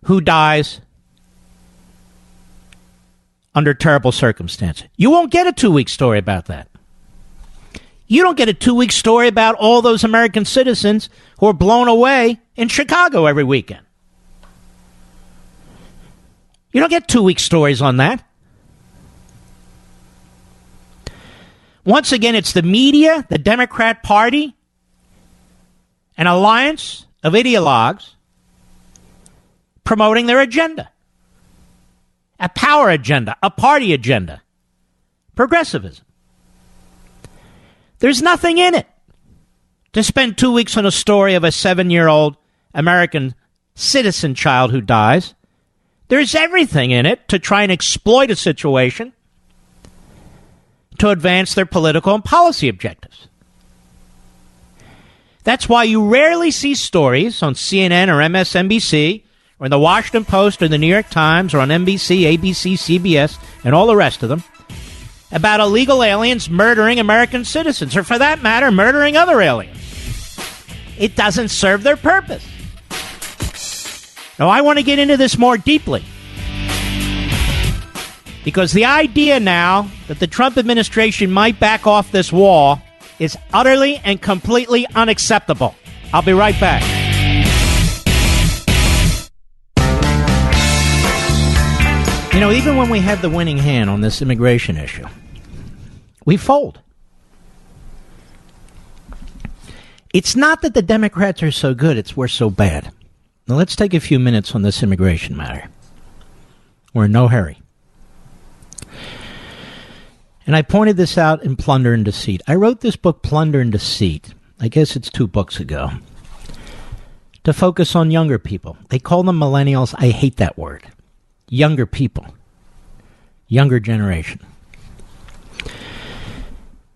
who dies under terrible circumstances. You won't get a 2-week story about that. You don't get a 2-week story about all those American citizens who are blown away in Chicago every weekend. You don't get 2-week stories on that. Once again, it's the media, the Democrat Party, an alliance of ideologues promoting their agenda. A power agenda, a party agenda. Progressivism. There's nothing in it to spend 2 weeks on a story of a 7-year-old American citizen child who dies. There's everything in it to try and exploit a situation to advance their political and policy objectives. That's why you rarely see stories on CNN or MSNBC or in the Washington Post or the New York Times or on NBC, ABC, CBS, and all the rest of them about illegal aliens murdering American citizens, or for that matter, murdering other aliens. It doesn't serve their purpose. Now, I want to get into this more deeply, because the idea now that the Trump administration might back off this wall is utterly and completely unacceptable. I'll be right back. You know, even when we have the winning hand on this immigration issue, we fold. It's not that the Democrats are so good, it's we're so bad. Now let's take a few minutes on this immigration matter. We're in no hurry. And I pointed this out in Plunder and Deceit. I wrote this book, Plunder and Deceit, I guess it's 2 books ago, to focus on younger people. They call them millennials. I hate that word. Younger people. Younger generation.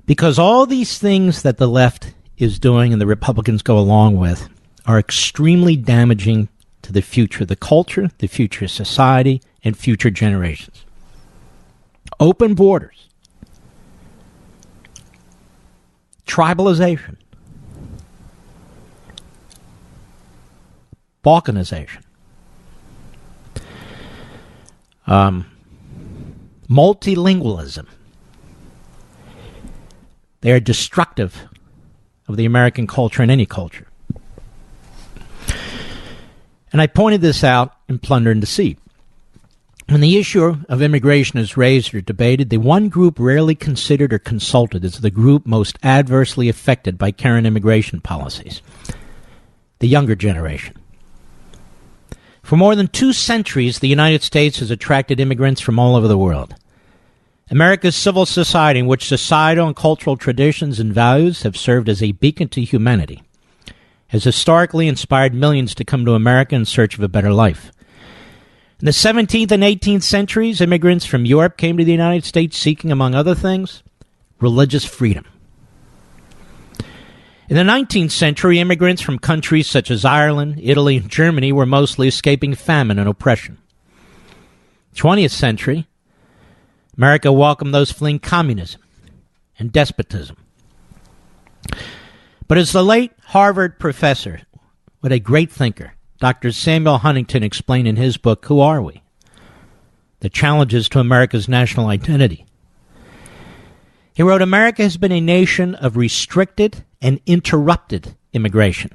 Because all these things that the left is doing and the Republicans go along with are extremely damaging to the future of the culture, the future of society, and future generations. Open borders. Tribalization. Balkanization. Multilingualism. They are destructive of the American culture and any culture. And I pointed this out in Plunder and Deceit. When the issue of immigration is raised or debated, the one group rarely considered or consulted is the group most adversely affected by current immigration policies, the younger generation. For more than 2 centuries, the United States has attracted immigrants from all over the world. America's civil society, in which societal and cultural traditions and values have served as a beacon to humanity, has historically inspired millions to come to America in search of a better life. In the 17th and 18th centuries, immigrants from Europe came to the United States seeking, among other things, religious freedom. In the 19th century, immigrants from countries such as Ireland, Italy, and Germany were mostly escaping famine and oppression. 20th century, America welcomed those fleeing communism and despotism. But as the late Harvard professor, what a great thinker, Dr. Samuel Huntington explained in his book, Who Are We? The Challenges to America's National Identity. He wrote, America has been a nation of restricted and interrupted immigration,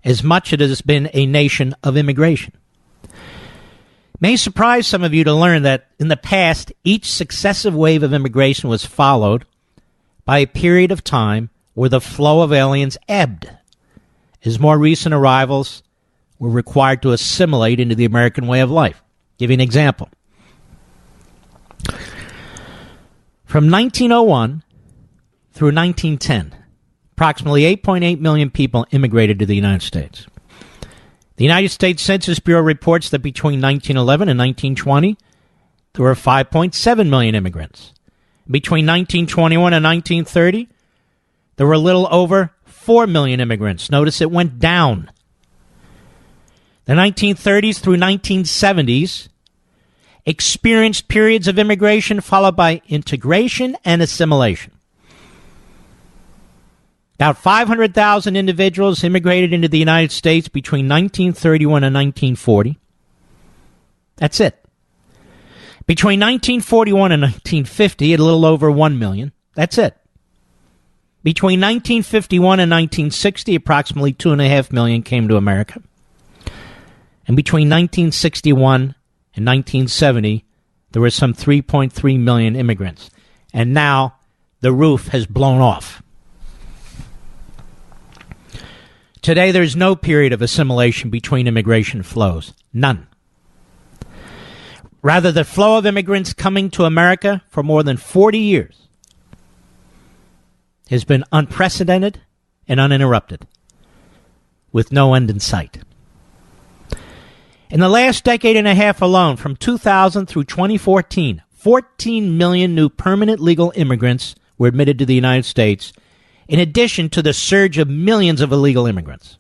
as much as it has been a nation of immigration. It may surprise some of you to learn that in the past, each successive wave of immigration was followed by a period of time where the flow of aliens ebbed, as more recent arrivals were required to assimilate into the American way of life. Give you an example. From 1901 through 1910, approximately 8.8 million people immigrated to the United States. The United States Census Bureau reports that between 1911 and 1920, there were 5.7 million immigrants. Between 1921 and 1930, there were a little over 4 million immigrants. Notice it went down. The 1930s through 1970s experienced periods of immigration followed by integration and assimilation. About 500,000 individuals immigrated into the United States between 1931 and 1940. That's it. Between 1941 and 1950, a little over 1 million. That's it. Between 1951 and 1960, approximately 2.5 million came to America. And between 1961 and 1970, there were some 3.3 million immigrants. And now the roof has blown off. Today, there's no period of assimilation between immigration flows. None. Rather, the flow of immigrants coming to America for more than 40 years has been unprecedented and uninterrupted, with no end in sight. In the last decade and a half alone, from 2000 through 2014, 14 million new permanent legal immigrants were admitted to the United States, in addition to the surge of millions of illegal immigrants.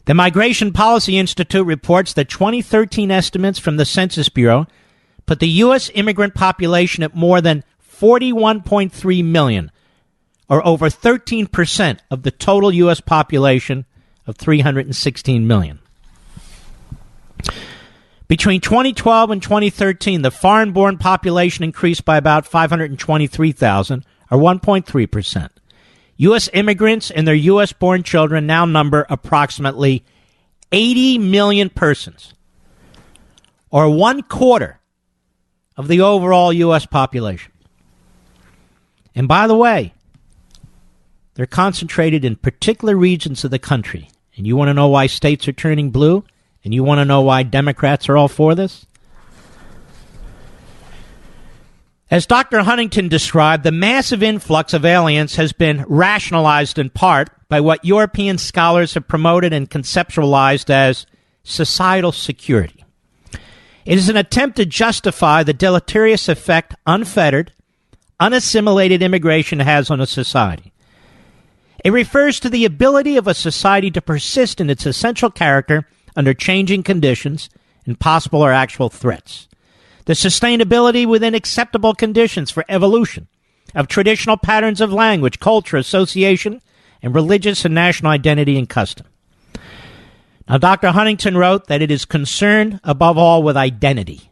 The Migration Policy Institute reports that 2013 estimates from the Census Bureau put the U.S. immigrant population at more than 41.3 million, or over 13% of the total U.S. population of 316 million. Between 2012 and 2013, the foreign-born population increased by about 523,000, or 1.3%. U.S. immigrants and their U.S.-born children now number approximately 80 million persons, or 1/4 of the overall U.S. population. And by the way, they're concentrated in particular regions of the country. And you want to know why states are turning blue? And you want to know why Democrats are all for this? As Dr. Huntington described, the massive influx of aliens has been rationalized in part by what European scholars have promoted and conceptualized as societal security. It is an attempt to justify the deleterious effect unfettered, unassimilated immigration has on a society. It refers to the ability of a society to persist in its essential character under changing conditions and possible or actual threats. The sustainability within acceptable conditions for evolution of traditional patterns of language, culture, association, and religious and national identity and custom. Now, Dr. Huntington wrote that it is concerned above all with identity,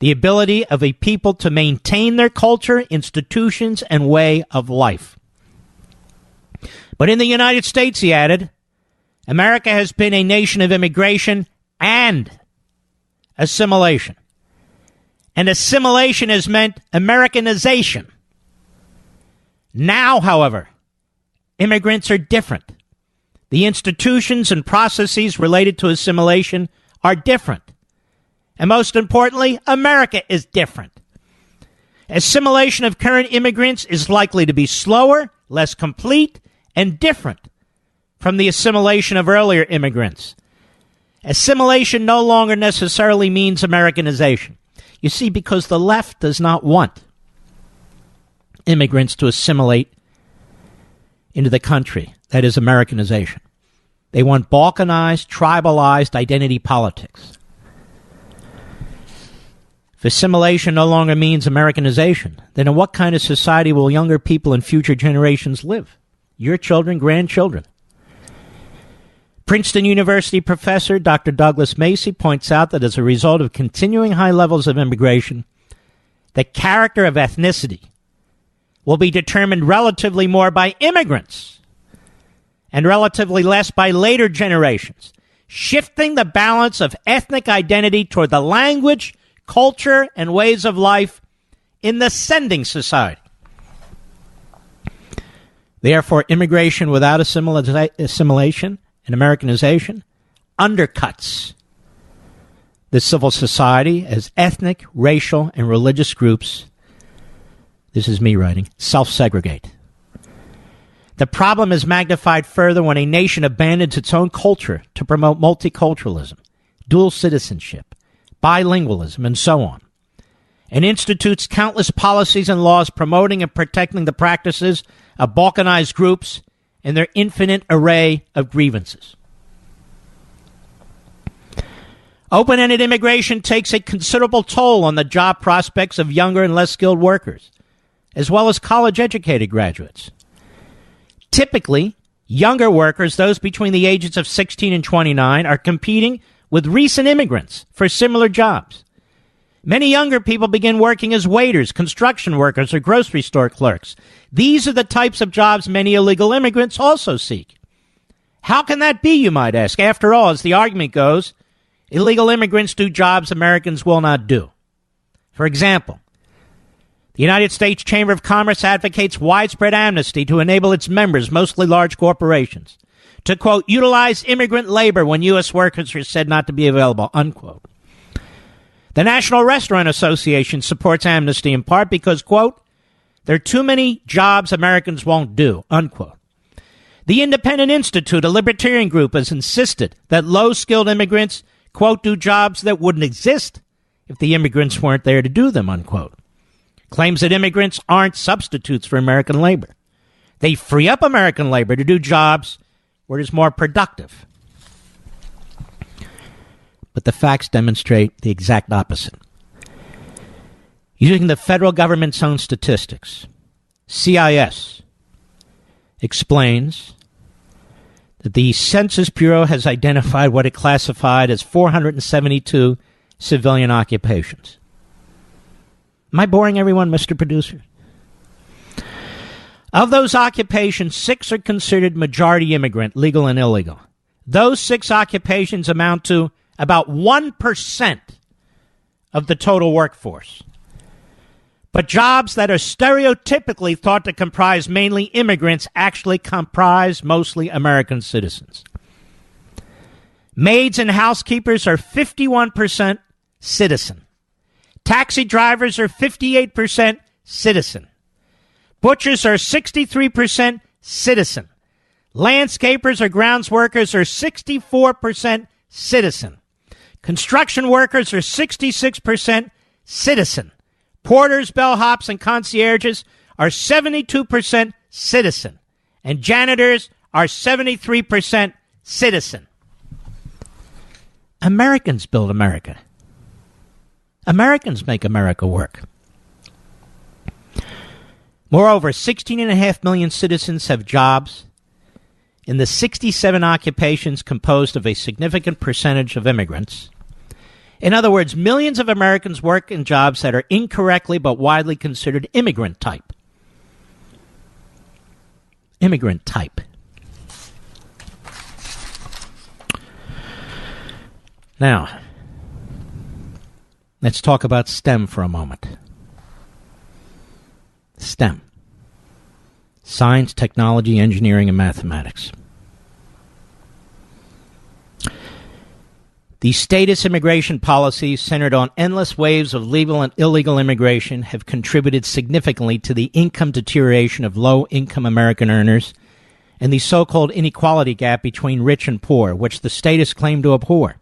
the ability of a people to maintain their culture, institutions, and way of life. But in the United States, he added, America has been a nation of immigration and assimilation. And assimilation has meant Americanization. Now, however, immigrants are different. The institutions and processes related to assimilation are different. And most importantly, America is different. Assimilation of current immigrants is likely to be slower, less complete, and different from the assimilation of earlier immigrants. Assimilation no longer necessarily means Americanization. You see, because the left does not want immigrants to assimilate into the country. That is Americanization. They want balkanized, tribalized identity politics. If assimilation no longer means Americanization, then in what kind of society will younger people and future generations live? Your children, grandchildren. Princeton University professor Dr. Douglas Macy points out that as a result of continuing high levels of immigration, the character of ethnicity will be determined relatively more by immigrants and relatively less by later generations, shifting the balance of ethnic identity toward the language, culture, and ways of life in the sending society. Therefore, immigration without assimilation and Americanization undercuts the civil society as ethnic, racial, and religious groups, this is me writing, self-segregate. The problem is magnified further when a nation abandons its own culture to promote multiculturalism, dual citizenship, bilingualism, and so on, and institutes countless policies and laws promoting and protecting the practices of balkanized groups and their infinite array of grievances. Open-ended immigration takes a considerable toll on the job prospects of younger and less skilled workers, as well as college-educated graduates. Typically, younger workers, those between the ages of 16 and 29, are competing with recent immigrants for similar jobs. Many younger people begin working as waiters, construction workers, or grocery store clerks. These are the types of jobs many illegal immigrants also seek. How can that be, you might ask? After all, as the argument goes, illegal immigrants do jobs Americans will not do. For example, the United States Chamber of Commerce advocates widespread amnesty to enable its members, mostly large corporations, to, quote, utilize immigrant labor when U.S. workers are said not to be available, unquote. The National Restaurant Association supports amnesty in part because, quote, there are too many jobs Americans won't do, unquote. The Independent Institute, a libertarian group, has insisted that low-skilled immigrants, quote, do jobs that wouldn't exist if the immigrants weren't there to do them, unquote. Claims that immigrants aren't substitutes for American labor. They free up American labor to do jobs where it is more productive. But the facts demonstrate the exact opposite. Using the federal government's own statistics, CIS explains that the Census Bureau has identified what it classified as 472 civilian occupations. Am I boring everyone, Mr. Producer? Of those occupations, 6 are considered majority immigrant, legal and illegal. Those 6 occupations amount to about 1% of the total workforce. But jobs that are stereotypically thought to comprise mainly immigrants actually comprise mostly American citizens. Maids and housekeepers are 51% citizen, Taxi drivers are 58% citizen. Butchers are 63% citizen. Landscapers or grounds workers are 64% citizen. Construction workers are 66% citizen. Porters, bellhops, and concierges are 72% citizen. And janitors are 73% citizen. Americans build America. Americans make America work. Moreover, 16.5 million citizens have jobs in the 67 occupations composed of a significant percentage of immigrants. In other words, millions of Americans work in jobs that are incorrectly but widely considered immigrant type. Immigrant type. Now, let's talk about STEM for a moment. STEM. Science, technology, engineering, and mathematics. The status immigration policies centered on endless waves of legal and illegal immigration have contributed significantly to the income deterioration of low-income American earners and the so-called inequality gap between rich and poor, which the statists claim to abhor.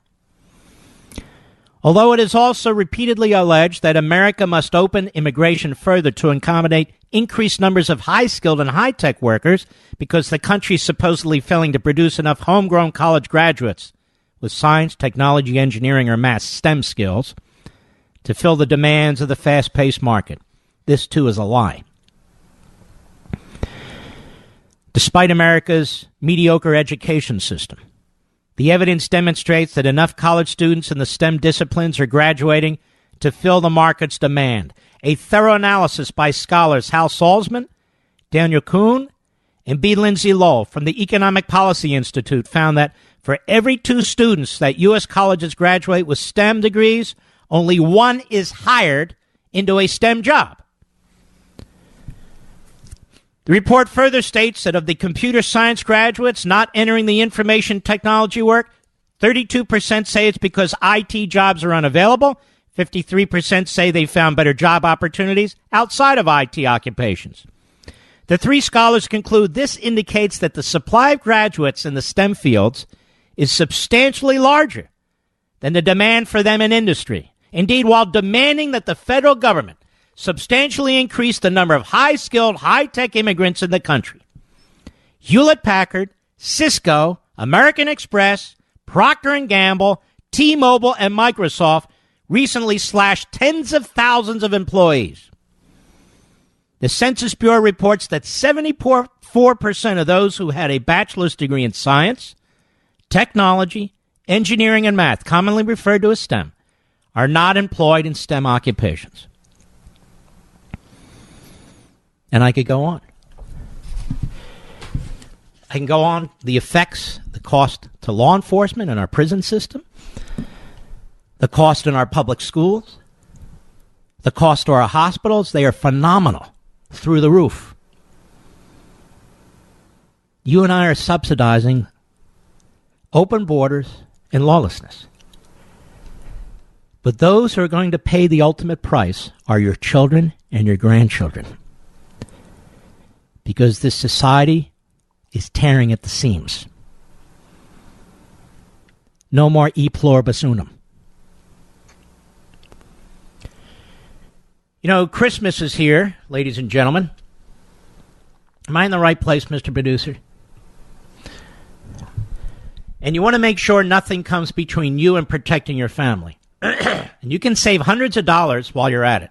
Although it is also repeatedly alleged that America must open immigration further to accommodate increased numbers of high-skilled and high-tech workers because the country is supposedly failing to produce enough homegrown college graduates with science, technology, engineering, or math STEM skills to fill the demands of the fast-paced market. This, too, is a lie. Despite America's mediocre education system, the evidence demonstrates that enough college students in the STEM disciplines are graduating to fill the market's demand. A thorough analysis by scholars Hal Salzman, Daniel Kuhn, and B. Lindsay Lowell from the Economic Policy Institute found that for every 2 students that U.S. colleges graduate with STEM degrees, only 1 is hired into a STEM job. The report further states that of the computer science graduates not entering the information technology work, 32% say it's because IT jobs are unavailable. 53% say they found better job opportunities outside of IT occupations. The 3 scholars conclude this indicates that the supply of graduates in the STEM fields is substantially larger than the demand for them in industry. Indeed, while demanding that the federal government substantially increase the number of high-skilled, high-tech immigrants in the country, Hewlett-Packard, Cisco, American Express, Procter & Gamble, T-Mobile, and Microsoft recently slashed tens of thousands of employees. The Census Bureau reports that 74% of those who had a bachelor's degree in science, technology, engineering, and math, commonly referred to as STEM, are not employed in STEM occupations. And I could go on. I can go on the effects, the cost to law enforcement and our prison system, the cost in our public schools, the cost to our hospitals. They are phenomenal, through the roof. You and I are subsidizing open borders and lawlessness. But those who are going to pay the ultimate price are your children and your grandchildren. Because this society is tearing at the seams. No more e pluribus unum. You know, Christmas is here, ladies and gentlemen. Am I in the right place, Mr. Producer? And you want to make sure nothing comes between you and protecting your family. And you can save hundreds of dollars while you're at it.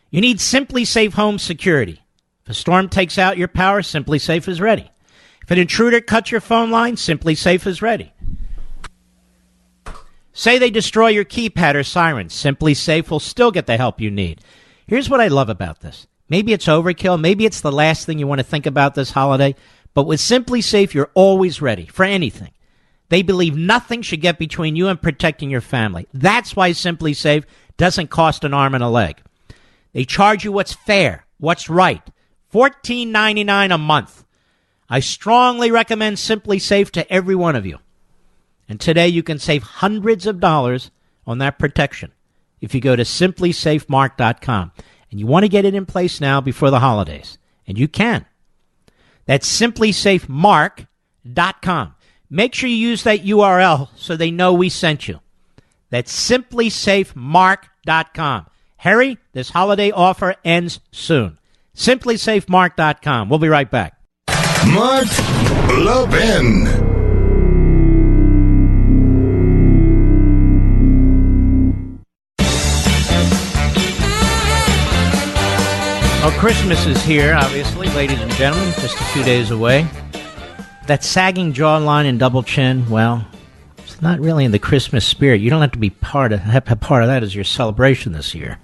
You need Simply Safe Home Security. If a storm takes out your power, Simply Safe is ready. If an intruder cuts your phone line, Simply Safe is ready. Say they destroy your keypad or siren, Simply Safe will still get the help you need. Here's what I love about this. Maybe it's overkill. Maybe it's the last thing you want to think about this holiday. But with Simply Safe, you're always ready for anything. They believe nothing should get between you and protecting your family. That's why Simply Safe doesn't cost an arm and a leg. They charge you what's fair, what's right. $14.99 a month. I strongly recommend Simply Safe to every one of you. And today you can save hundreds of dollars on that protection. if you go to simplysafemark.com. And you want to get it in place now before the holidays. And you can. That's simplysafemark.com. Make sure you use that URL so they know we sent you. That's simplysafemark.com. Harry, this holiday offer ends soon. simplysafemark.com. We'll be right back. Mark Levin. Well, Christmas is here, obviously, ladies and gentlemen, just a few days away. That sagging jawline and double chin, well, it's not really in the Christmas spirit. You don't have to be part of that as your celebration this year.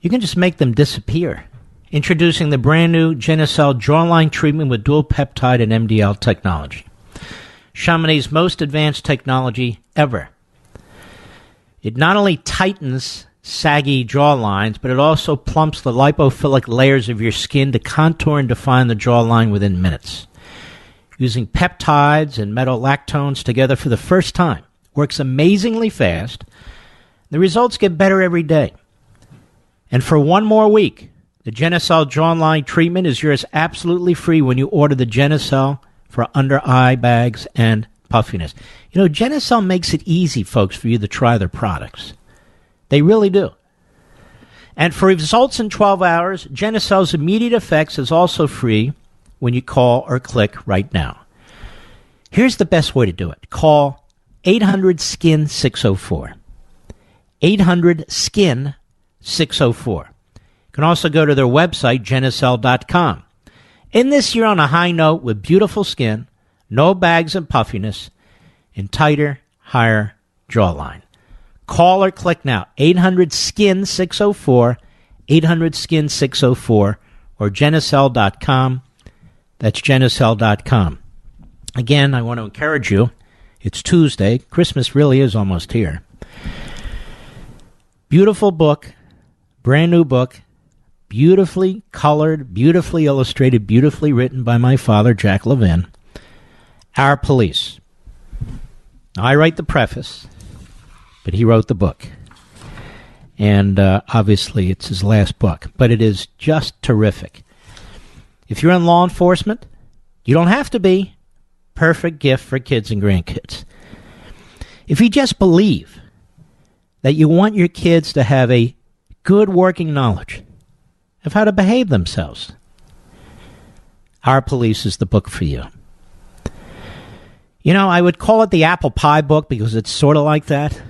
You can just make them disappear. Introducing the brand new Genucel jawline treatment with dual peptide and MDL technology. Chamonix's most advanced technology ever. It not only tightens saggy jawlines, but it also plumps the lipophilic layers of your skin to contour and define the jawline within minutes. Using peptides and metolactones together for the first time. Works amazingly fast. The results get better every day. And for one more week, the Genucel jawline treatment is yours absolutely free when you order the Genucel for under eye bags and puffiness. You know, Genucel makes it easy, folks, for you to try their products. They really do. And for results in 12 hours, Genucel's immediate effects is also free when you call or click right now. Here's the best way to do it. Call 800-SKIN-604. 800-SKIN-604. You can also go to their website, Genucel.com. In this, you're on a high note with beautiful skin, no bags and puffiness, and tighter, higher jawline. Call or click now, 800-SKIN-604, 800-SKIN-604, or Genucel.com. That's Genucel.com. Again, I want to encourage you. It's Tuesday. Christmas really is almost here. Beautiful book, brand new book, beautifully colored, beautifully illustrated, beautifully written by my father, Jack Levin. Our Police. Now, I write the preface, but he wrote the book. And obviously it's his last book, but it is just terrific. If you're in law enforcement, you don't have to be. Perfect gift for kids and grandkids. If you just believe that you want your kids to have a good working knowledge of how to behave themselves, Our Police is the book for you. You know, I would call it the apple pie book because it's sort of like that.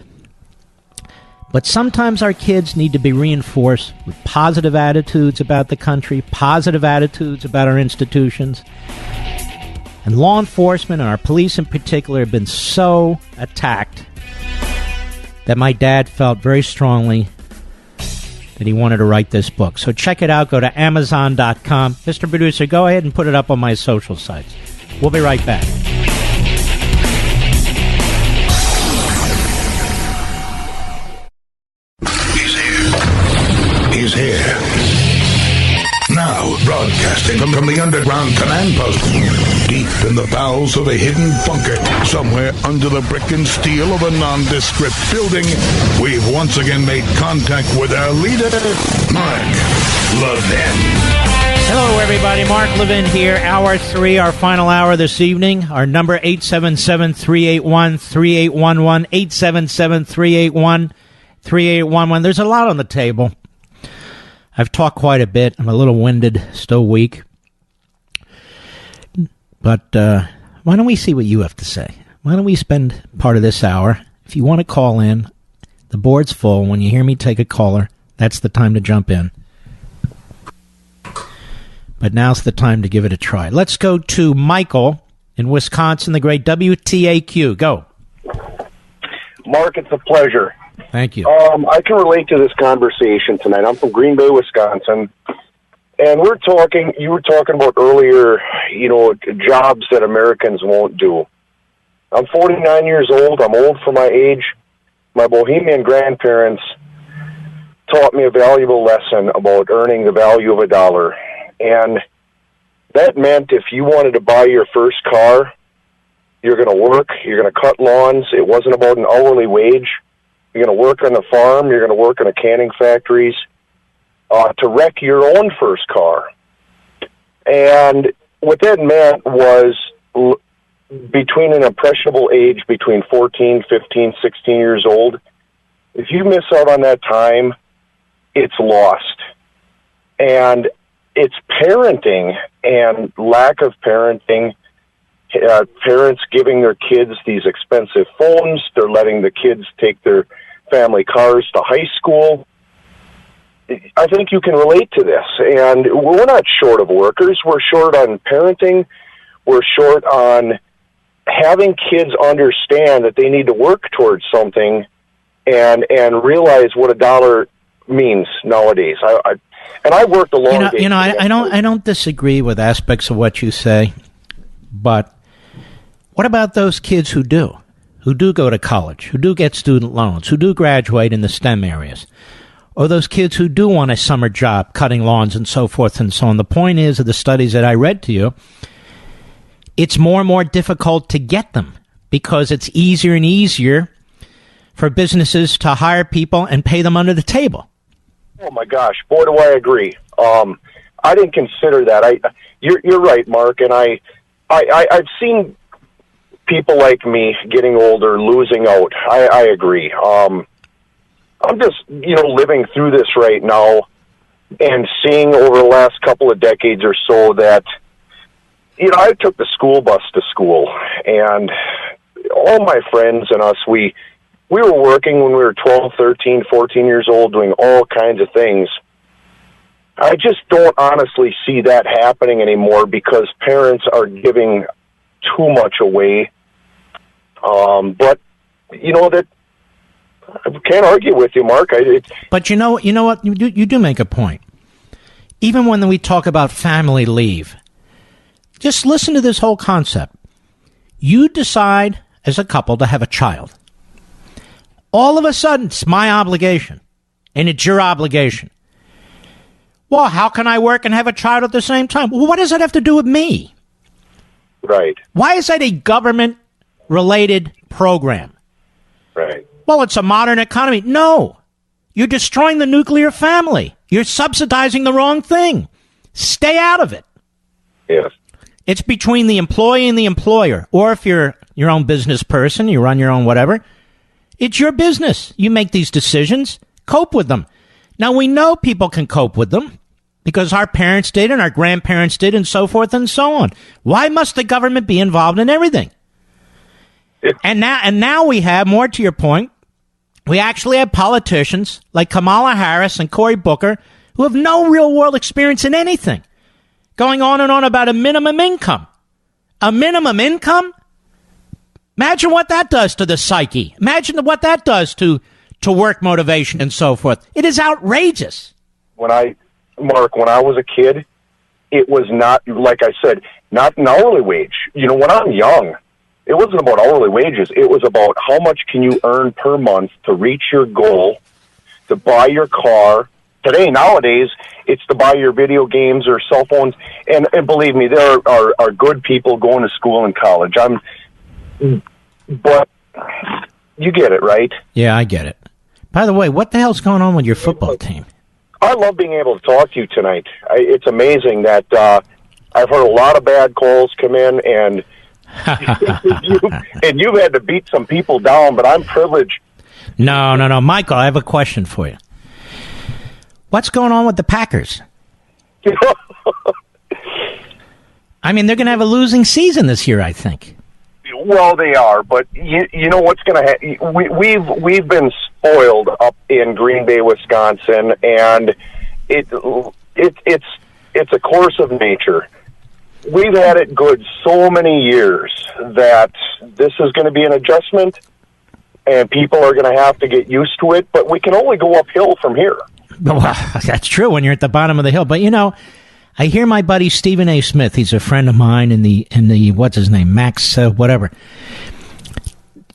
But sometimes our kids need to be reinforced with positive attitudes about the country, positive attitudes about our institutions. And law enforcement and our police in particular have been so attacked that my dad felt very strongly that he wanted to write this book. So check it out. Go to Amazon.com. Mr. Producer, go ahead and put it up on my social sites. We'll be right back. He's here. Now, broadcasting from the underground command post, deep in the bowels of a hidden bunker, somewhere under the brick and steel of a nondescript building, we've once again made contact with our leader, Mark Levin. Hello, everybody. Mark Levin here. Hour 3, our final hour this evening. Our number, 877-381-3811, 877-381-3811. There's a lot on the table. I've talked quite a bit. I'm a little winded, still weak. But why don't we see what you have to say? Why don't we spend part of this hour? If you want to call in, the board's full. When you hear me take a caller, that's the time to jump in. But now's the time to give it a try. Let's go to Michael in Wisconsin, the great WTAQ. Go. Mark, it's a pleasure. Thank you. I can relate to this conversation tonight. I'm from Green Bay, Wisconsin, and you were talking about earlier, jobs that Americans won't do. I'm 49 years old. I'm old for my age. My Bohemian grandparents taught me a valuable lesson about earning the value of a dollar. And that meant if you wanted to buy your first car, you're going to work, you're going to cut lawns. It wasn't about an hourly wage. you're going to work on the farm, you're going to work in the canning factories, to wreck your own first car. And what that meant was between an impressionable age, between 14, 15, 16 years old, if you miss out on that time, it's lost. And it's parenting and lack of parenting, parents giving their kids these expensive phones, they're letting the kids take their family cars to high school. I think you can relate to this. And we're not short of workers. We're short on parenting. We're short on having kids understand that they need to work towards something and realize what a dollar means nowadays. I worked a long day. I don't disagree with aspects of what you say, but what about those kids who do go to college, who do get student loans, who do graduate in the STEM areas? Or those kids who do want a summer job, cutting lawns and so forth and so on. The point is, of the studies that I read to you, it's more and more difficult to get them because it's easier and easier for businesses to hire people and pay them under the table. Oh, my gosh. Boy, do I agree. I didn't consider that. You're right, Mark, and I've seen people like me getting older, losing out. I agree. I'm just, living through this right now and seeing over the last couple of decades or so that, I took the school bus to school, and all my friends and us, we were working when we were 12, 13, 14 years old, doing all kinds of things. I just don't honestly see that happening anymore because parents are giving too much away. But, that I can't argue with you, Mark. But you know what? You do make a point. Even when we talk about family leave, just listen to this whole concept. You decide as a couple to have a child. All of a sudden, it's my obligation, and it's your obligation. Well, how can I work and have a child at the same time? Well, what does that have to do with me? Right. Why is that a government-related program? Right. Well, it's a modern economy. No. You're destroying the nuclear family. You're subsidizing the wrong thing. Stay out of it. Yes. It's between the employee and the employer. Or if you're your own business person, you run your own whatever, it's your business. You make these decisions. Cope with them. Now, we know people can cope with them because our parents did and our grandparents did and so forth and so on. Why must the government be involved in everything? And now we have, more to your point, we actually have politicians like Kamala Harris and Cory Booker who have no real world experience in anything, going on and on about a minimum income. A minimum income? Imagine what that does to the psyche. Imagine what that does to work motivation and so forth. It is outrageous. Mark, when I was a kid, it was not, like I said, not an hourly wage. When I'm young, it wasn't about hourly wages. It was about how much can you earn per month to reach your goal, to buy your car. Nowadays, it's to buy your video games or cell phones. And believe me, there are good people going to school and college. But you get it, right? Yeah, I get it. By the way, what the hell's going on with your football team? I love being able to talk to you tonight. It's amazing that I've heard a lot of bad calls come in, and you've had to beat some people down, but I'm privileged. No. Michael, I have a question for you. What's going on with the Packers? I mean, they're going to have a losing season this year, I think. Well, they are, but you know what's going to happen? We've been spoiled up in Green Bay, Wisconsin, and it's a course of nature. We've had it good so many years that this is going to be an adjustment, and people are going to have to get used to it, but we can only go uphill from here. Well, that's true when you're at the bottom of the hill. But, I hear my buddy Stephen A. Smith, he's a friend of mine in the what's his name, Max, whatever,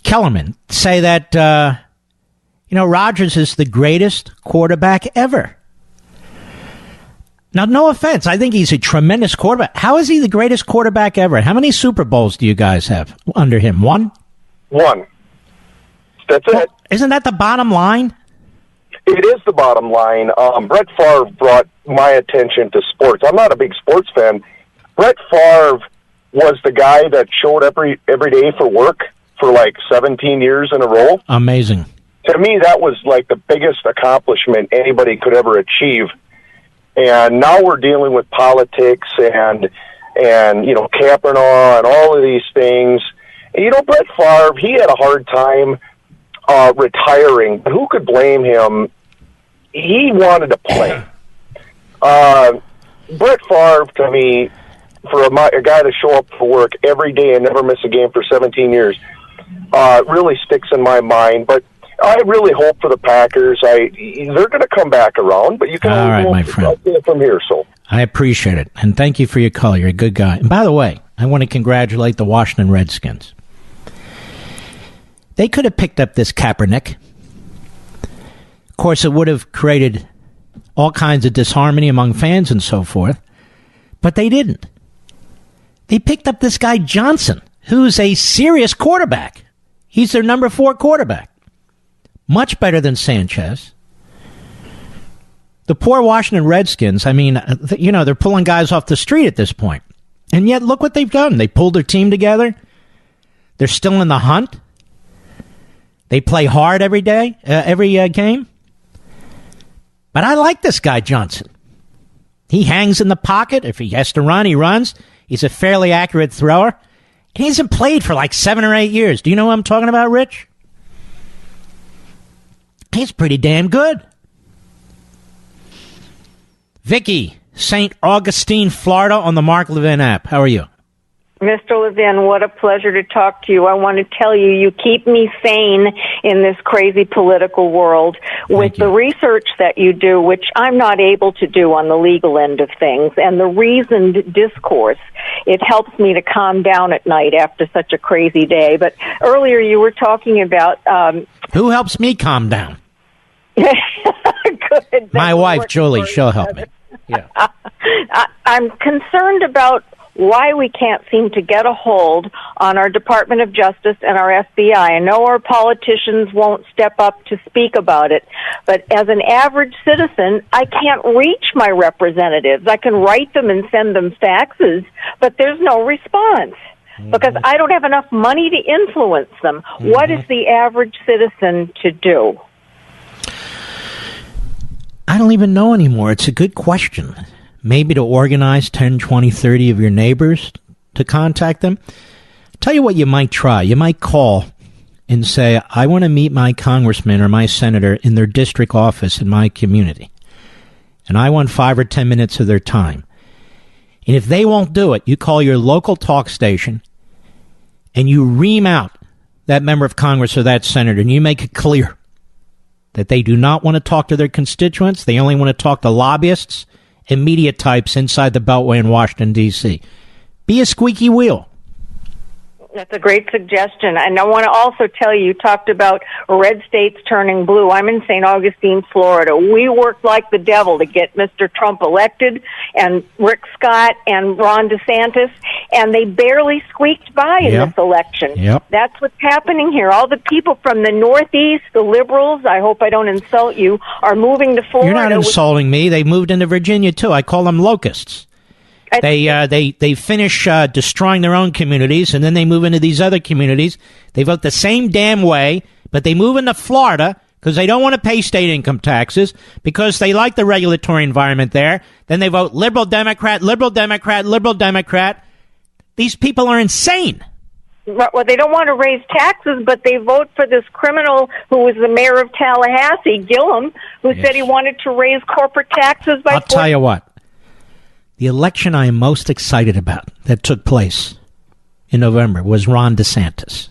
Kellerman, say that, Rodgers is the greatest quarterback ever. Now, no offense. I think he's a tremendous quarterback. How is he the greatest quarterback ever? How many Super Bowls do you guys have under him? One? One. That's it. Isn't that the bottom line? It is the bottom line. Brett Favre brought my attention to sports. I'm not a big sports fan. Brett Favre was the guy that showed every day for work for like 17 years in a row. Amazing. To me, that was like the biggest accomplishment anybody could ever achieve. And now we're dealing with politics and Kavanaugh and all of these things. And, Brett Favre, he had a hard time retiring. But who could blame him? He wanted to play. Brett Favre, to me, for a guy to show up for work every day and never miss a game for 17 years, really sticks in my mind. But I really hope for the Packers. They're going to come back around, but you can all right, my friend. From here. So I appreciate it, and thank you for your call. You're a good guy. And by the way, I want to congratulate the Washington Redskins. They could have picked up this Kaepernick. Of course, it would have created all kinds of disharmony among fans and so forth, but they didn't. They picked up this guy Johnson, who's a serious quarterback. He's their number 4 quarterback. Much better than Sanchez. The poor Washington Redskins, I mean, they're pulling guys off the street at this point. And yet, look what they've done. They pulled their team together. They're still in the hunt. They play hard every day, every game. But I like this guy Johnson. He hangs in the pocket. If he has to run, he runs. He's a fairly accurate thrower. And he hasn't played for like 7 or 8 years. Do you know who I'm talking about, Rich? He's pretty damn good. Vicky, St. Augustine, Florida, on the Mark Levin app. How are you? Mr. Levin, what a pleasure to talk to you. I want to tell you, you keep me sane in this crazy political world with the research that you do, which I'm not able to do on the legal end of things, and the reasoned discourse. It helps me to calm down at night after such a crazy day. But earlier you were talking about... Who helps me calm down? Good. My wife, Julie, she'll help me. Yeah. I'm concerned about why we can't seem to get a hold on our Department of Justice and our FBI. I know our politicians won't step up to speak about it, but as an average citizen, I can't reach my representatives. I can write them and send them faxes, but there's no response because I don't have enough money to influence them. What is the average citizen to do? I don't even know anymore. It's a good question. Maybe to organize 10, 20, 30 of your neighbors to contact them. Tell you what you might try. You might call and say, I want to meet my congressman or my senator in their district office in my community. And I want 5 or 10 minutes of their time. And if they won't do it, you call your local talk station and you ream out that member of Congress or that senator and you make it clear that they do not want to talk to their constituents. They only want to talk to lobbyists and media types inside the Beltway in Washington, D.C. Be a squeaky wheel. That's a great suggestion. And I want to also tell you, you talked about red states turning blue. I'm in St. Augustine, Florida. We worked like the devil to get Mr. Trump elected, and Rick Scott and Ron DeSantis, and they barely squeaked by in this election. That's what's happening here. All the people from the Northeast, the liberals, I hope I don't insult you, are moving to Florida. You're not insulting me. They moved into Virginia, too. I call them locusts. They finish destroying their own communities, and then they move into these other communities. They vote the same damn way, but they move into Florida because they don't want to pay state income taxes, because they like the regulatory environment there. Then they vote liberal Democrat, liberal Democrat, liberal Democrat. These people are insane. Well, they don't want to raise taxes, but they vote for this criminal who was the mayor of Tallahassee, Gillum, who said he wanted to raise corporate taxes by... I'll tell you what. The election I am most excited about that took place in November was Ron DeSantis.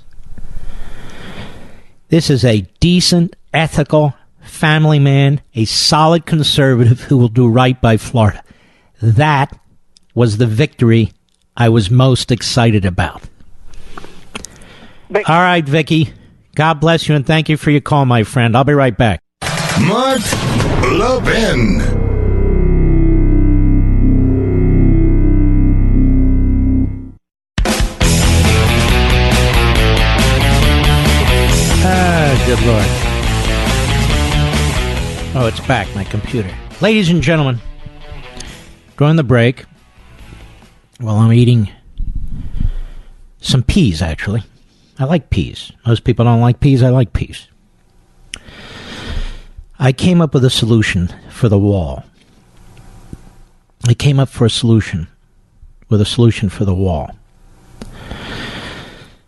This is a decent, ethical, family man, a solid conservative who will do right by Florida. That was the victory I was most excited about. All right, Vicky. God bless you, and thank you for your call, my friend. I'll be right back. Mark Levin. good Lord. Oh, it's back, my computer. Ladies and gentlemen, during the break, while I'm eating some peas, actually. I like peas. Most people don't like peas. I like peas. I came up with a solution for the wall. I came up with a solution for the wall.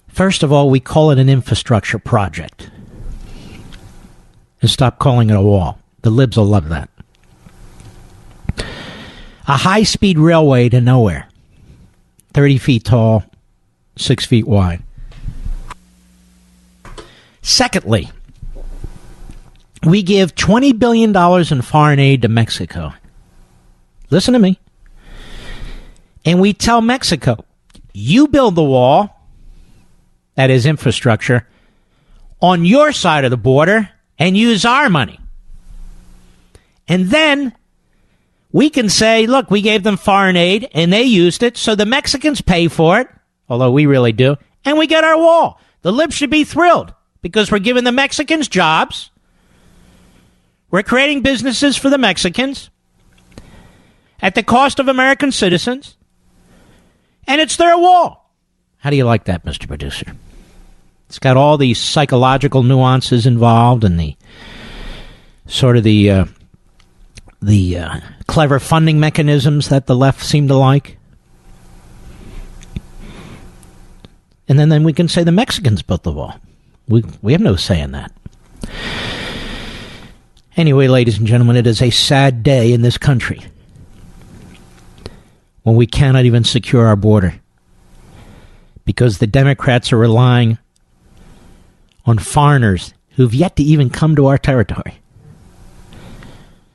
First of all, we call it an infrastructure project. And stop calling it a wall. The libs will love that. A high-speed railway to nowhere. 30 feet tall, 6 feet wide. Secondly, we give $20 billion in foreign aid to Mexico. Listen to me. And we tell Mexico, you build the wall, that is infrastructure, on your side of the border and use our money. And then we can say, look, we gave them foreign aid and they used it, so the Mexicans pay for it, although we really do, and we get our wall. The libs should be thrilled because we're giving the Mexicans jobs. We're creating businesses for the Mexicans at the cost of American citizens, and it's their wall. How do you like that, Mr. Producer? It's got all these psychological nuances involved and the sort of the clever funding mechanisms that the left seem to like. And then we can say the Mexicans built the wall. We have no say in that. Anyway, ladies and gentlemen, it is a sad day in this country when we cannot even secure our border because the Democrats are relying on foreigners who've yet to even come to our territory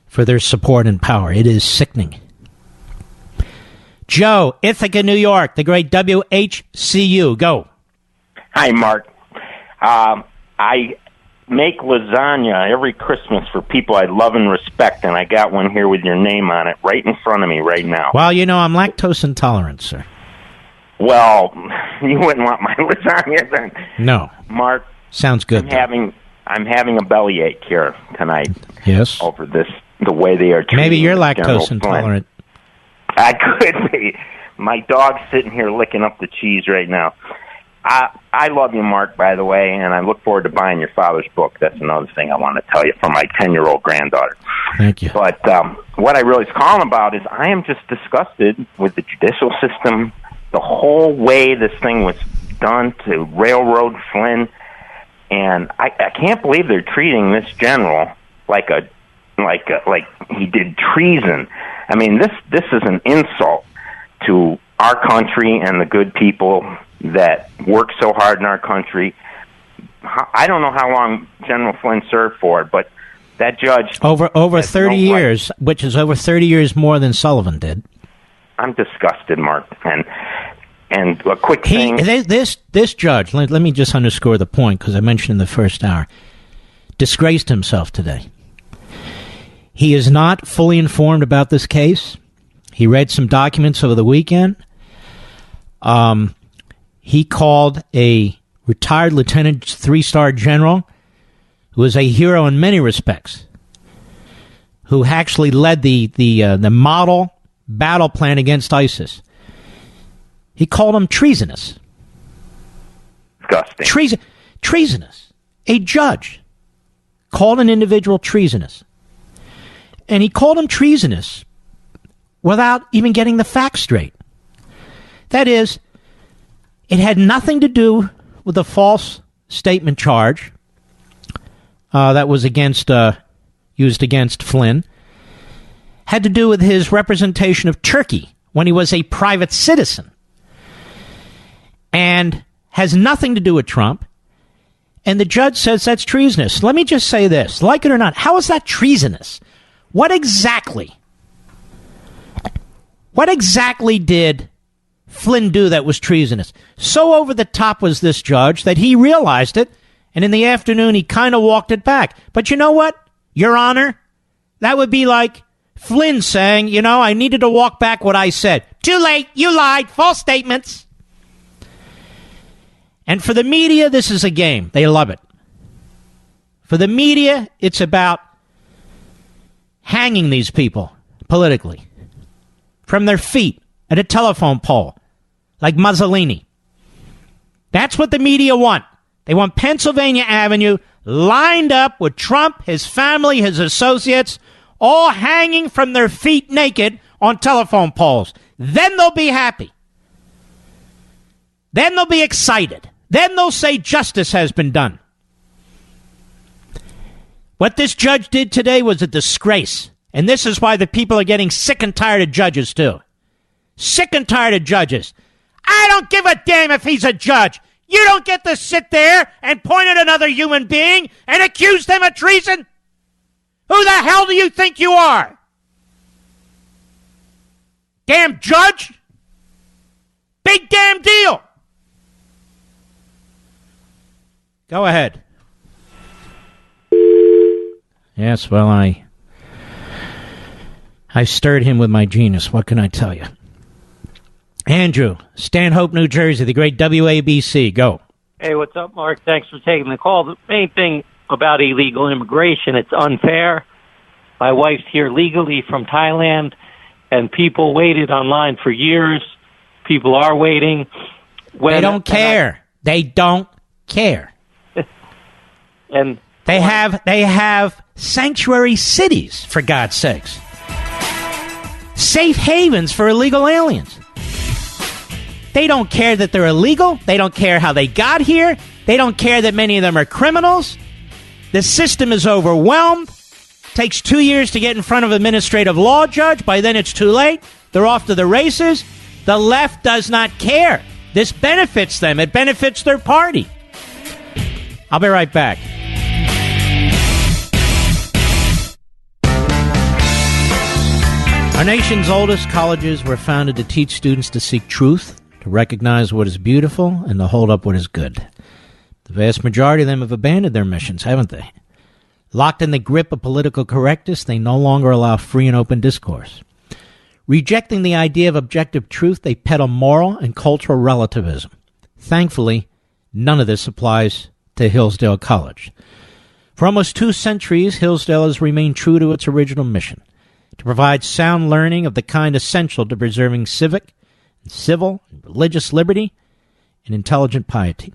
for their support and power. It is sickening. Joe, Ithaca, New York, the great WHCU. Go. Hi, Mark. I make lasagna every Christmas for people I love and respect, and I got one here with your name on it right in front of me right now. Well, you know, I'm lactose intolerant, sir. Well, you wouldn't want my lasagna then. No. Mark. Sounds good. I'm having a bellyache here tonight. Yes. Over this, the way they are treating Maybe you're lactose General intolerant. Flynn. I could be. My dog's sitting here licking up the cheese right now. I love you, Mark, by the way, and I look forward to buying your father's book. That's another thing I want to tell you for my 10-year-old granddaughter. Thank you. But what I really was calling about is I am just disgusted with the judicial system, the whole way this thing was done to railroad Flynn, and I can't believe they're treating this general like he did treason. I mean, this is an insult to our country and the good people that work so hard in our country. I don't know how long General Flynn served for, but that judge... Over 30 years, which is over 30 years more than Sullivan did. I'm disgusted, Mark. And a quick thing... This judge, let me just underscore the point, because I mentioned in the first hour, disgraced himself today. He is not fully informed about this case. He read some documents over the weekend. He called a retired lieutenant, 3-star general, who was a hero in many respects, who actually led the model battle plan against ISIS. He called him treasonous. Disgusting. Treasonous. A judge called an individual treasonous. And he called him treasonous without even getting the facts straight. That is, it had nothing to do with the false statement charge that was used against Flynn. Had to do with his representation of Turkey when he was a private citizen. And has nothing to do with Trump. And the judge says that's treasonous. Let me just say this. Like it or not, how is that treasonous? What exactly did Flynn do that was treasonous? So over the top was this judge that he realized it, and in the afternoon he kind of walked it back. But you know what, Your Honor? That would be like Flynn saying, I needed to walk back what I said. Too late, you lied, false statements. And for the media, this is a game. They love it. For the media, it's about hanging these people politically from their feet at a telephone pole, like Mussolini. That's what the media want. They want Pennsylvania Avenue lined up with Trump, his family, his associates, all hanging from their feet naked on telephone poles. Then they'll be happy. Then they'll be excited. Then they'll say justice has been done. What this judge did today was a disgrace. And this is why the people are getting sick and tired of judges, too. Sick and tired of judges. I don't give a damn if he's a judge. You don't get to sit there and point at another human being and accuse them of treason. Who the hell do you think you are? Damn judge? Big damn deal. Go ahead. Yes, well, I stirred him with my genius. What can I tell you? Andrew, Stanhope, New Jersey, the great WABC. Go. Hey, what's up, Mark? Thanks for taking the call. The main thing about illegal immigration, it's unfair. My wife's here legally from Thailand, and people waited online for years. People are waiting. They don't care. They don't care. And they have sanctuary cities, for God's sakes. Safe havens for illegal aliens. They don't care that they're illegal. They don't care how they got here. They don't care that many of them are criminals. The system is overwhelmed. Takes 2 years to get in front of an administrative law judge. By then it's too late. They're off to the races. The left does not care. This benefits them. It benefits their party. I'll be right back. Our nation's oldest colleges were founded to teach students to seek truth, to recognize what is beautiful, and to hold up what is good. The vast majority of them have abandoned their missions, haven't they? Locked in the grip of political correctness, they no longer allow free and open discourse. Rejecting the idea of objective truth, they peddle moral and cultural relativism. Thankfully, none of this applies to Hillsdale College. For almost 2 centuries, Hillsdale has remained true to its original mission, to provide sound learning of the kind essential to preserving civic, and civil, and religious liberty, and intelligent piety.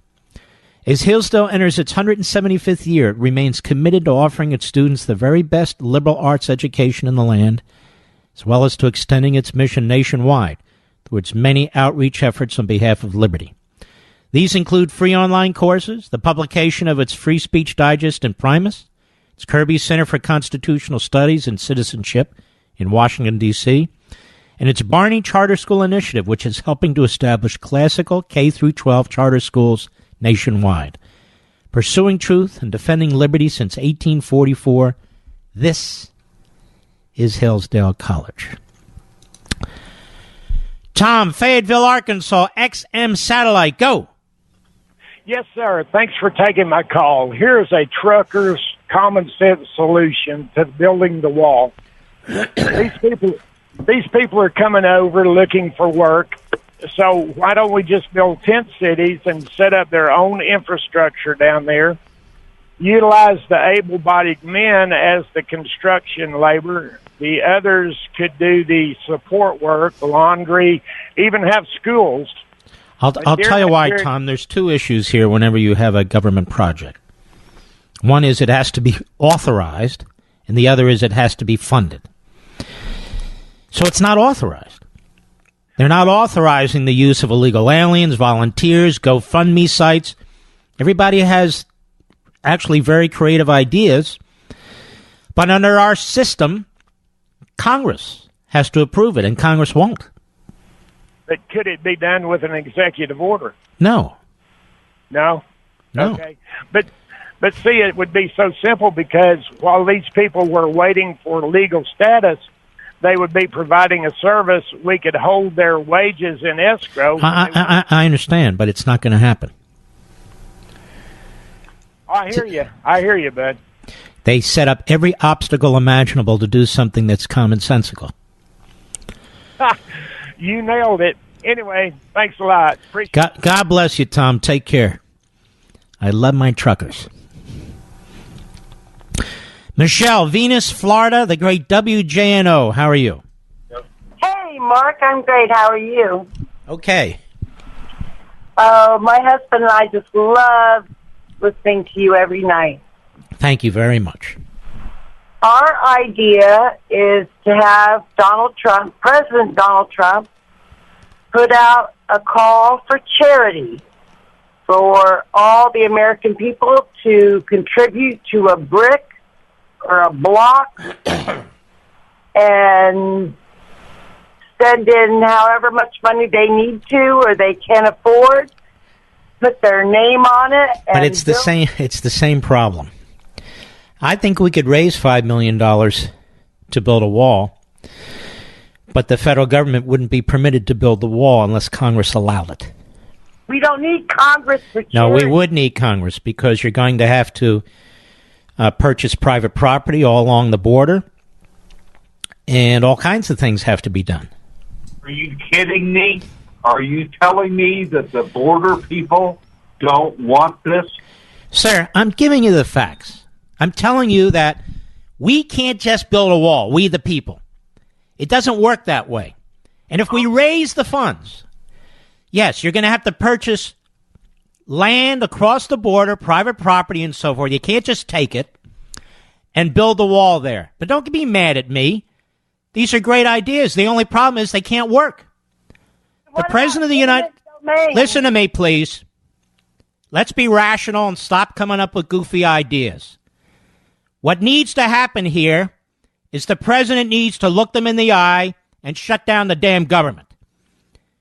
As Hillsdale enters its 175th year, it remains committed to offering its students the very best liberal arts education in the land, as well as to extending its mission nationwide through its many outreach efforts on behalf of liberty. These include free online courses, the publication of its Free Speech Digest and Primus, its Kirby Center for Constitutional Studies and Citizenship in Washington, D.C., and its Barney Charter School Initiative, which is helping to establish classical K-12 charter schools nationwide. Pursuing truth and defending liberty since 1844, this is Hillsdale College. Tom, Fayetteville, Arkansas, XM Satellite, go. Yes, sir. Thanks for taking my call. Here's a trucker's common sense solution to building the wall. These people are coming over looking for work. So why don't we just build tent cities and set up their own infrastructure down there? Utilize the able-bodied men as the construction labor. The others could do the support work, laundry, even have schools. I'll tell you why, Tom. There's 2 issues here whenever you have a government project. One is it has to be authorized, and the other is it has to be funded. So it's not authorized. They're not authorizing the use of illegal aliens, volunteers, GoFundMe sites. Everybody has actually very creative ideas. But under our system, Congress has to approve it, and Congress won't. But could it be done with an executive order? No. No? No. Okay. But see, it would be so simple because while these people were waiting for legal status, they would be providing a service. We could hold their wages in escrow. I understand, but it's not going to happen. I hear you, bud. They set up every obstacle imaginable to do something that's commonsensical. You nailed it. Anyway, thanks a lot. God bless you, Tom. Take care. I love my truckers. Michelle, Venus, Florida, the great WJNO. How are you? Hey, Mark, I'm great. How are you? Okay. My husband and I just love listening to you every night. Thank you very much. Our idea is to have President Donald Trump, put out a call for charity for all the American people to contribute to a brick or a block and send in however much money they need to or they can afford, put their name on it. But it's the same problem. I think we could raise $5 million to build a wall, but the federal government wouldn't be permitted to build the wall unless Congress allowed it. We don't need Congress for charity. No, we would need Congress because you're going to have to purchase private property all along the border, and all kinds of things have to be done. Are you kidding me? Are you telling me that the border people don't want this? Sir, I'm giving you the facts. I'm telling you that we can't just build a wall, we the people. It doesn't work that way. And if we raise the funds, yes, you're going to have to purchase land across the border, private property and so forth. You can't just take it and build the wall there. But don't be mad at me. These are great ideas. The only problem is they can't work. The President of the United States... Listen to me, please. Let's be rational and stop coming up with goofy ideas. What needs to happen here is the President needs to look them in the eye and shut down the damn government.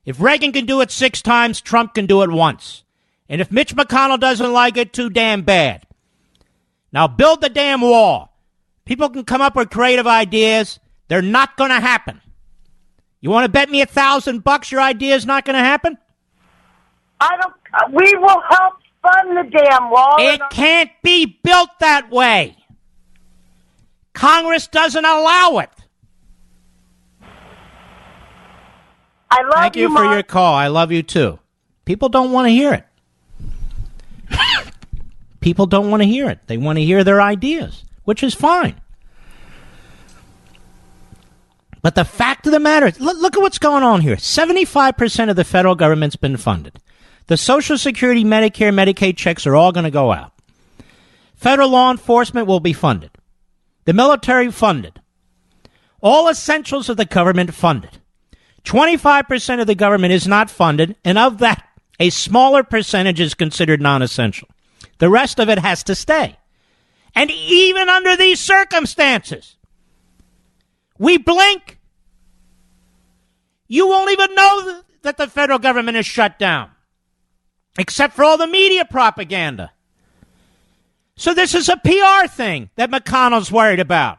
If Reagan can do it 6 times, Trump can do it once. And if Mitch McConnell doesn't like it, too damn bad. Now build the damn wall. People can come up with creative ideas. They're not going to happen. You want to bet me $1,000 your idea is not going to happen? We will help fund the damn wall. It can't be built that way. Congress doesn't allow it. I love Thank you for your call. I love you too. People don't want to hear it. People don't want to hear it. They want to hear their ideas, which is fine. But the fact of the matter is, look at what's going on here. 75% of the federal government's been funded. The Social Security, Medicare, Medicaid checks are all going to go out. Federal law enforcement will be funded. The military funded. All essentials of the government funded. 25% of the government is not funded, and of that, a smaller percentage is considered non-essential. The rest of it has to stay. And even under these circumstances, we blink. You won't even know that the federal government is shut down, except for all the media propaganda. So this is a PR thing that McConnell's worried about,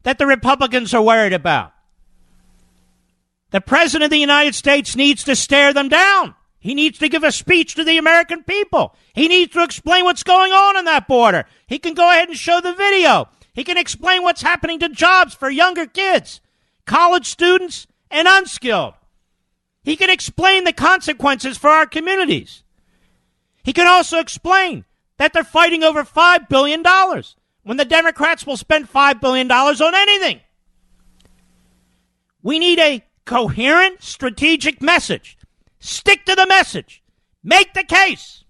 that the Republicans are worried about. The President of the United States needs to stare them down. He needs to give a speech to the American people. He needs to explain what's going on that border. He can go ahead and show the video. He can explain what's happening to jobs for younger kids, college students, and unskilled. He can explain the consequences for our communities. He can also explain that they're fighting over $5 billion when the Democrats will spend $5 billion on anything. We need a coherent, strategic message. Stick to the message. Make the case.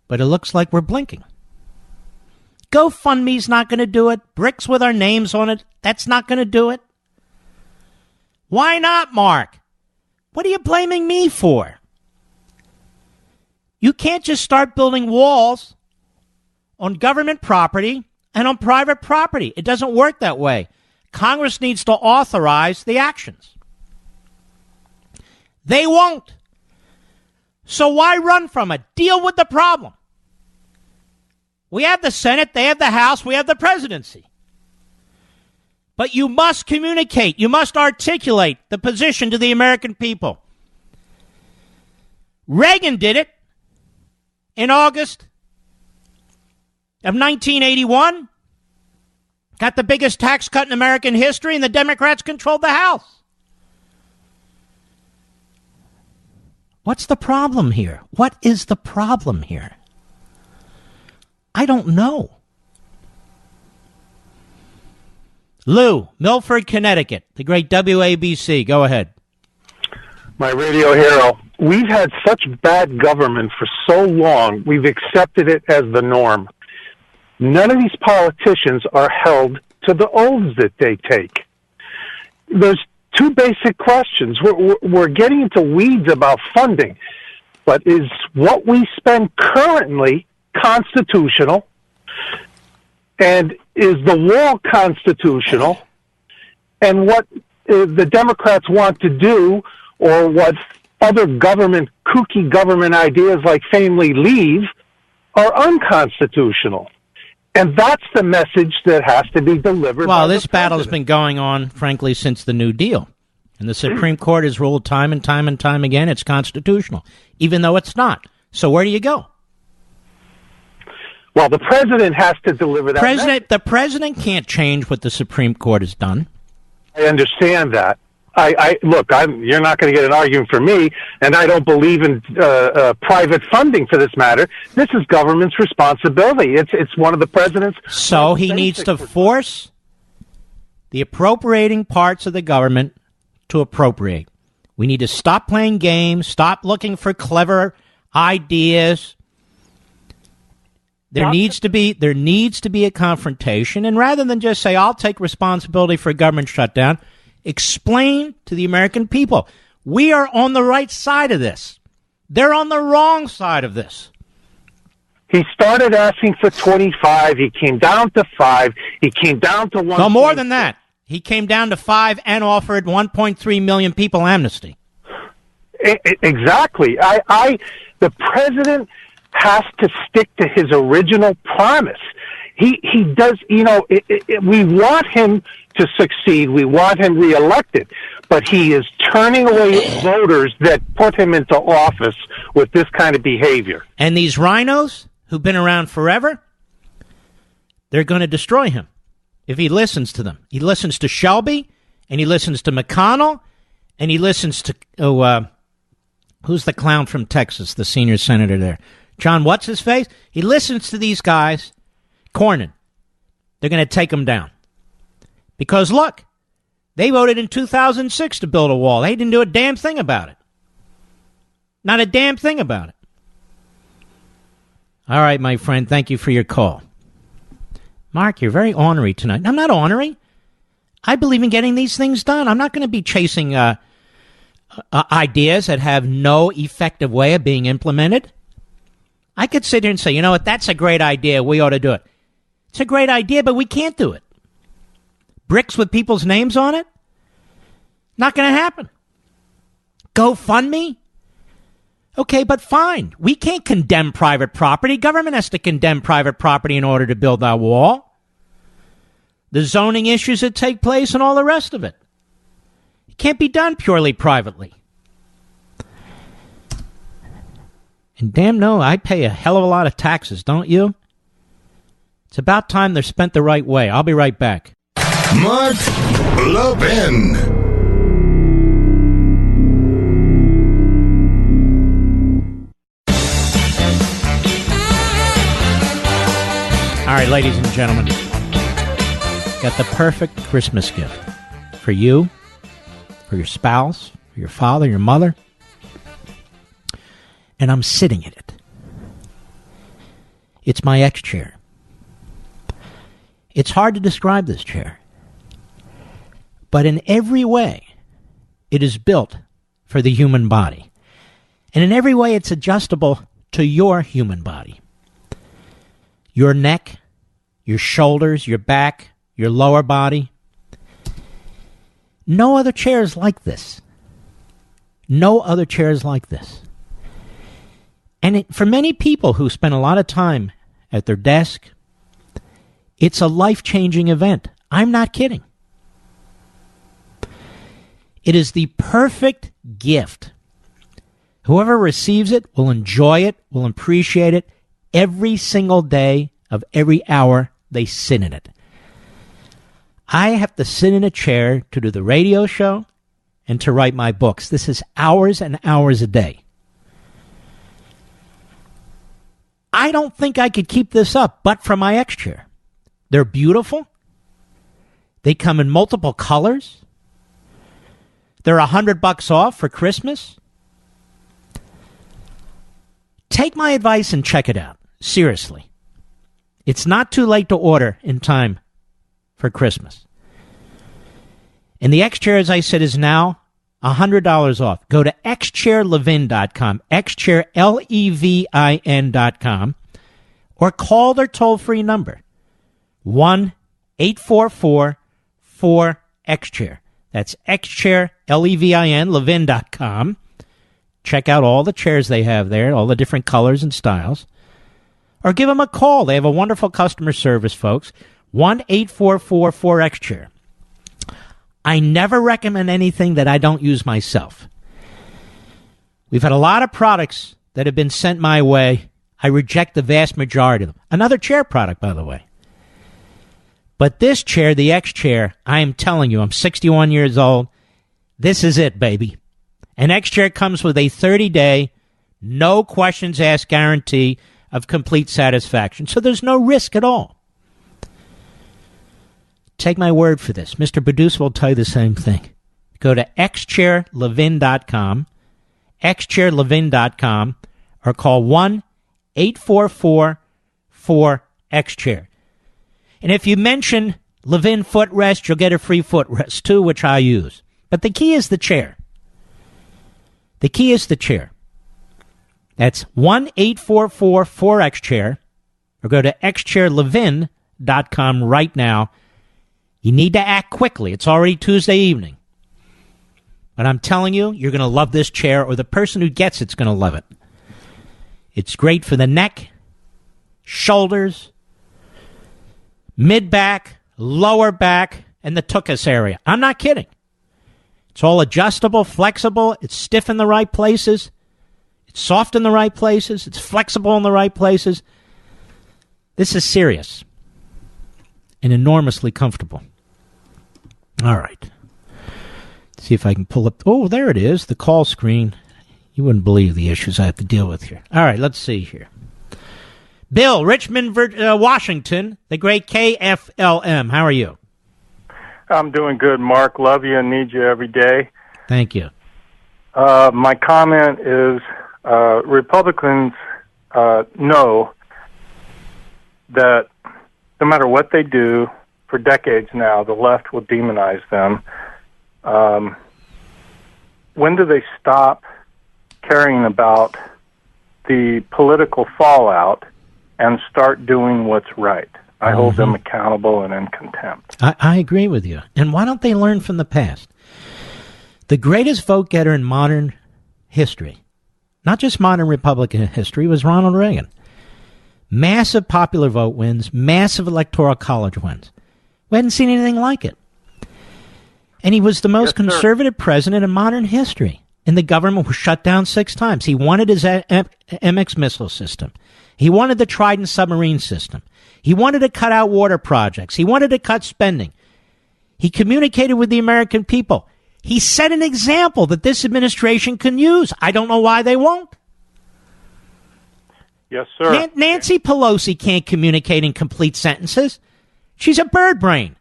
But it looks like we're blinking. GoFundMe's not going to do it. Bricks with our names on it, that's not going to do it. Why not, Mark? What are you blaming me for? You can't just start building walls on government property and on private property. It doesn't work that way. Congress needs to authorize the actions. They won't. So why run from it? Deal with the problem. We have the Senate, they have the House, we have the presidency. But you must communicate. You must articulate the position to the American people. Reagan did it in August of 1981. Got the biggest tax cut in American history, and the Democrats controlled the House. What's the problem here? What is the problem here? I don't know. Lou, Milford, Connecticut, the great WABC. Go ahead. My radio hero. We've had such bad government for so long, we've accepted it as the norm. None of these politicians are held to the oaths that they take. There's two basic questions. We're getting into weeds about funding, but is what we spend currently constitutional? And is the wall constitutional? And what the Democrats want to do, or what other kooky government ideas like family leave, are unconstitutional. And that's the message that has to be delivered. Well, this battle has been going on, frankly, since the New Deal. And the Supreme Court has ruled time and time and time again it's constitutional, even though it's not. So where do you go? Well, the president has to deliver that message. The president can't change what the Supreme Court has done. I understand that. Look, you're not going to get an argument from me, and I don't believe in private funding for this matter. This is government's responsibility. It's one of the president's. So he needs to force the appropriating parts of the government to appropriate. We need to stop playing games, stop looking for clever ideas. There needs to be a confrontation, and rather than just say, I'll take responsibility for a government shutdown, explain to the American people, we are on the right side of this. They're on the wrong side of this. He started asking for 25. He came down to 5. He came down to 1. No, more than that. He came down to 5 and offered 1.3 million people amnesty. Exactly. The president has to stick to his original promise. He does, we want him to succeed. We want him reelected. But he is turning away voters that put him into office with this kind of behavior. And these rhinos who've been around forever, they're going to destroy him if he listens to them. He listens to Shelby, and he listens to McConnell, and he listens to, who's the clown from Texas, the senior senator there? John, what's his face? He listens to these guys. Cornyn. They're going to take him down. Because, look, they voted in 2006 to build a wall. They didn't do a damn thing about it. Not a damn thing about it. All right, my friend, thank you for your call. Mark, you're very ornery tonight. I'm not ornery. I believe in getting these things done. I'm not going to be chasing ideas that have no effective way of being implemented. I could sit here and say, you know what, that's a great idea. We ought to do it. It's a great idea, but we can't do it. Bricks with people's names on it? Not going to happen. GoFundMe? Okay, but fine. We can't condemn private property. Government has to condemn private property in order to build our wall. The zoning issues that take place and all the rest of it. It can't be done purely privately. And damn no, I pay a hell of a lot of taxes, don't you? It's about time they're spent the right way. I'll be right back. Mark Levin. All right, ladies and gentlemen, got the perfect Christmas gift for you, for your spouse, for your father, your mother. And I'm sitting in it. It's my X chair. It's hard to describe this chair. But in every way, it is built for the human body. And in every way, it's adjustable to your human body. Your neck, your shoulders, your back, your lower body. No other chair is like this. No other chair is like this. And for many people who spend a lot of time at their desk, it's a life-changing event. I'm not kidding. It is the perfect gift. Whoever receives it will enjoy it, will appreciate it every single day of every hour they sit in it. I have to sit in a chair to do the radio show and to write my books. This is hours and hours a day. I don't think I could keep this up but for my X chair. They're beautiful. They come in multiple colors. They're $100 off for Christmas. Take my advice and check it out. Seriously. It's not too late to order in time for Christmas. And the X chair, as I said, is now $100 off. Go to xchairlevin.com, xchairlevin.com, or call their toll-free number, 1-844-4XChair. That's xchairlevin, levin.com. Check out all the chairs they have there, all the different colors and styles. Or give them a call. They have a wonderful customer service, folks. 1-844-4XChair. I never recommend anything that I don't use myself. We've had a lot of products that have been sent my way. I reject the vast majority of them. Another chair product, by the way. But this chair, the X chair, I am telling you, I'm 61 years old. This is it, baby. An X chair comes with a 30-day, no questions asked guarantee of complete satisfaction. So there's no risk at all. Take my word for this. Mr. Producer will tell you the same thing. Go to xchairlevin.com, xchairlevin.com, or call 1-844-4XChair. And if you mention Levin footrest, you'll get a free footrest too, which I use. But the key is the chair. The key is the chair. That's 1-844-4XChair, or go to xchairlevin.com right now. You need to act quickly. It's already Tuesday evening. But I'm telling you, you're going to love this chair, or the person who gets it's going to love it. It's great for the neck, shoulders, mid-back, lower back, and the tuchus area. I'm not kidding. It's all adjustable, flexible. It's stiff in the right places. It's soft in the right places. It's flexible in the right places. This is serious and enormously comfortable. All right. Let's see if I can pull up. Oh, there it is, the call screen. You wouldn't believe the issues I have to deal with here. All right, let's see here. Bill, Richmond, Washington, the great KFLM. How are you? I'm doing good, Mark. Love you and need you every day. Thank you. My comment is Republicans know that no matter what they do, for decades now, the left will demonize them. When do they stop caring about the political fallout and start doing what's right? I hold them accountable and in contempt. I agree with you. And why don't they learn from the past? The greatest vote getter in modern history, not just modern Republican history, was Ronald Reagan. Massive popular vote wins, massive electoral college wins. We hadn't seen anything like it. And he was the most conservative president in modern history. And the government was shut down 6 times. He wanted his MX missile system. He wanted the Trident submarine system. He wanted to cut out water projects. He wanted to cut spending. He communicated with the American people. He set an example that this administration can use. I don't know why they won't. Yes, sir. Nancy Pelosi can't communicate in complete sentences. She's a bird brain.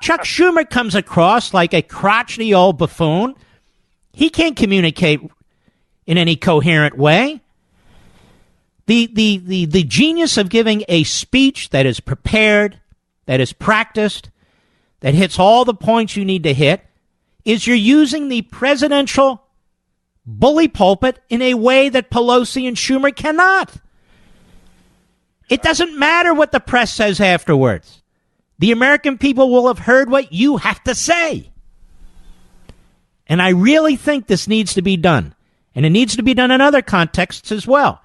Chuck Schumer comes across like a crotchety old buffoon. He can't communicate in any coherent way. The genius of giving a speech that is prepared, that is practiced, that hits all the points you need to hit, is you're using the presidential bully pulpit in a way that Pelosi and Schumer cannot. It doesn't matter what the press says afterwards. The American people will have heard what you have to say. And I really think this needs to be done. And it needs to be done in other contexts as well.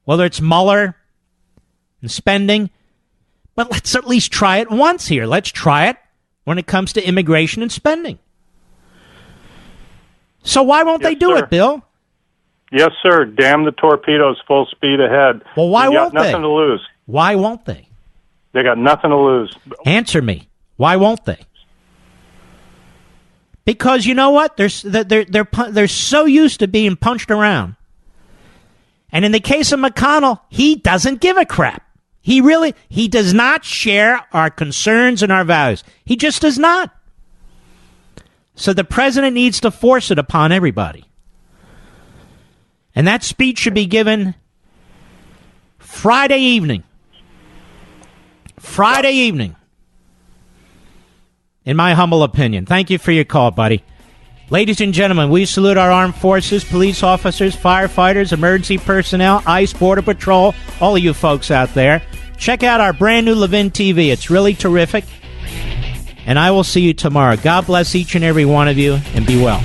Whether it's Mueller and spending. But let's at least try it once here. Let's try it when it comes to immigration and spending. So why won't they do it, Bill? Yes, sir. Damn the torpedoes, full speed ahead. Well, why won't they? They got nothing to lose. Why won't they? They got nothing to lose. Answer me. Why won't they? Because you know what? They're so used to being punched around And in the case of McConnell, he doesn't give a crap. He does not share our concerns and our values. He just does not. So the president needs to force it upon everybody. And that speech should be given Friday evening. Friday evening. In my humble opinion. Thank you for your call, buddy. Ladies and gentlemen, we salute our armed forces, police officers, firefighters, emergency personnel, ICE, Border Patrol, all of you folks out there. Check out our brand new Levin TV. It's really terrific. And I will see you tomorrow. God bless each and every one of you, and be well.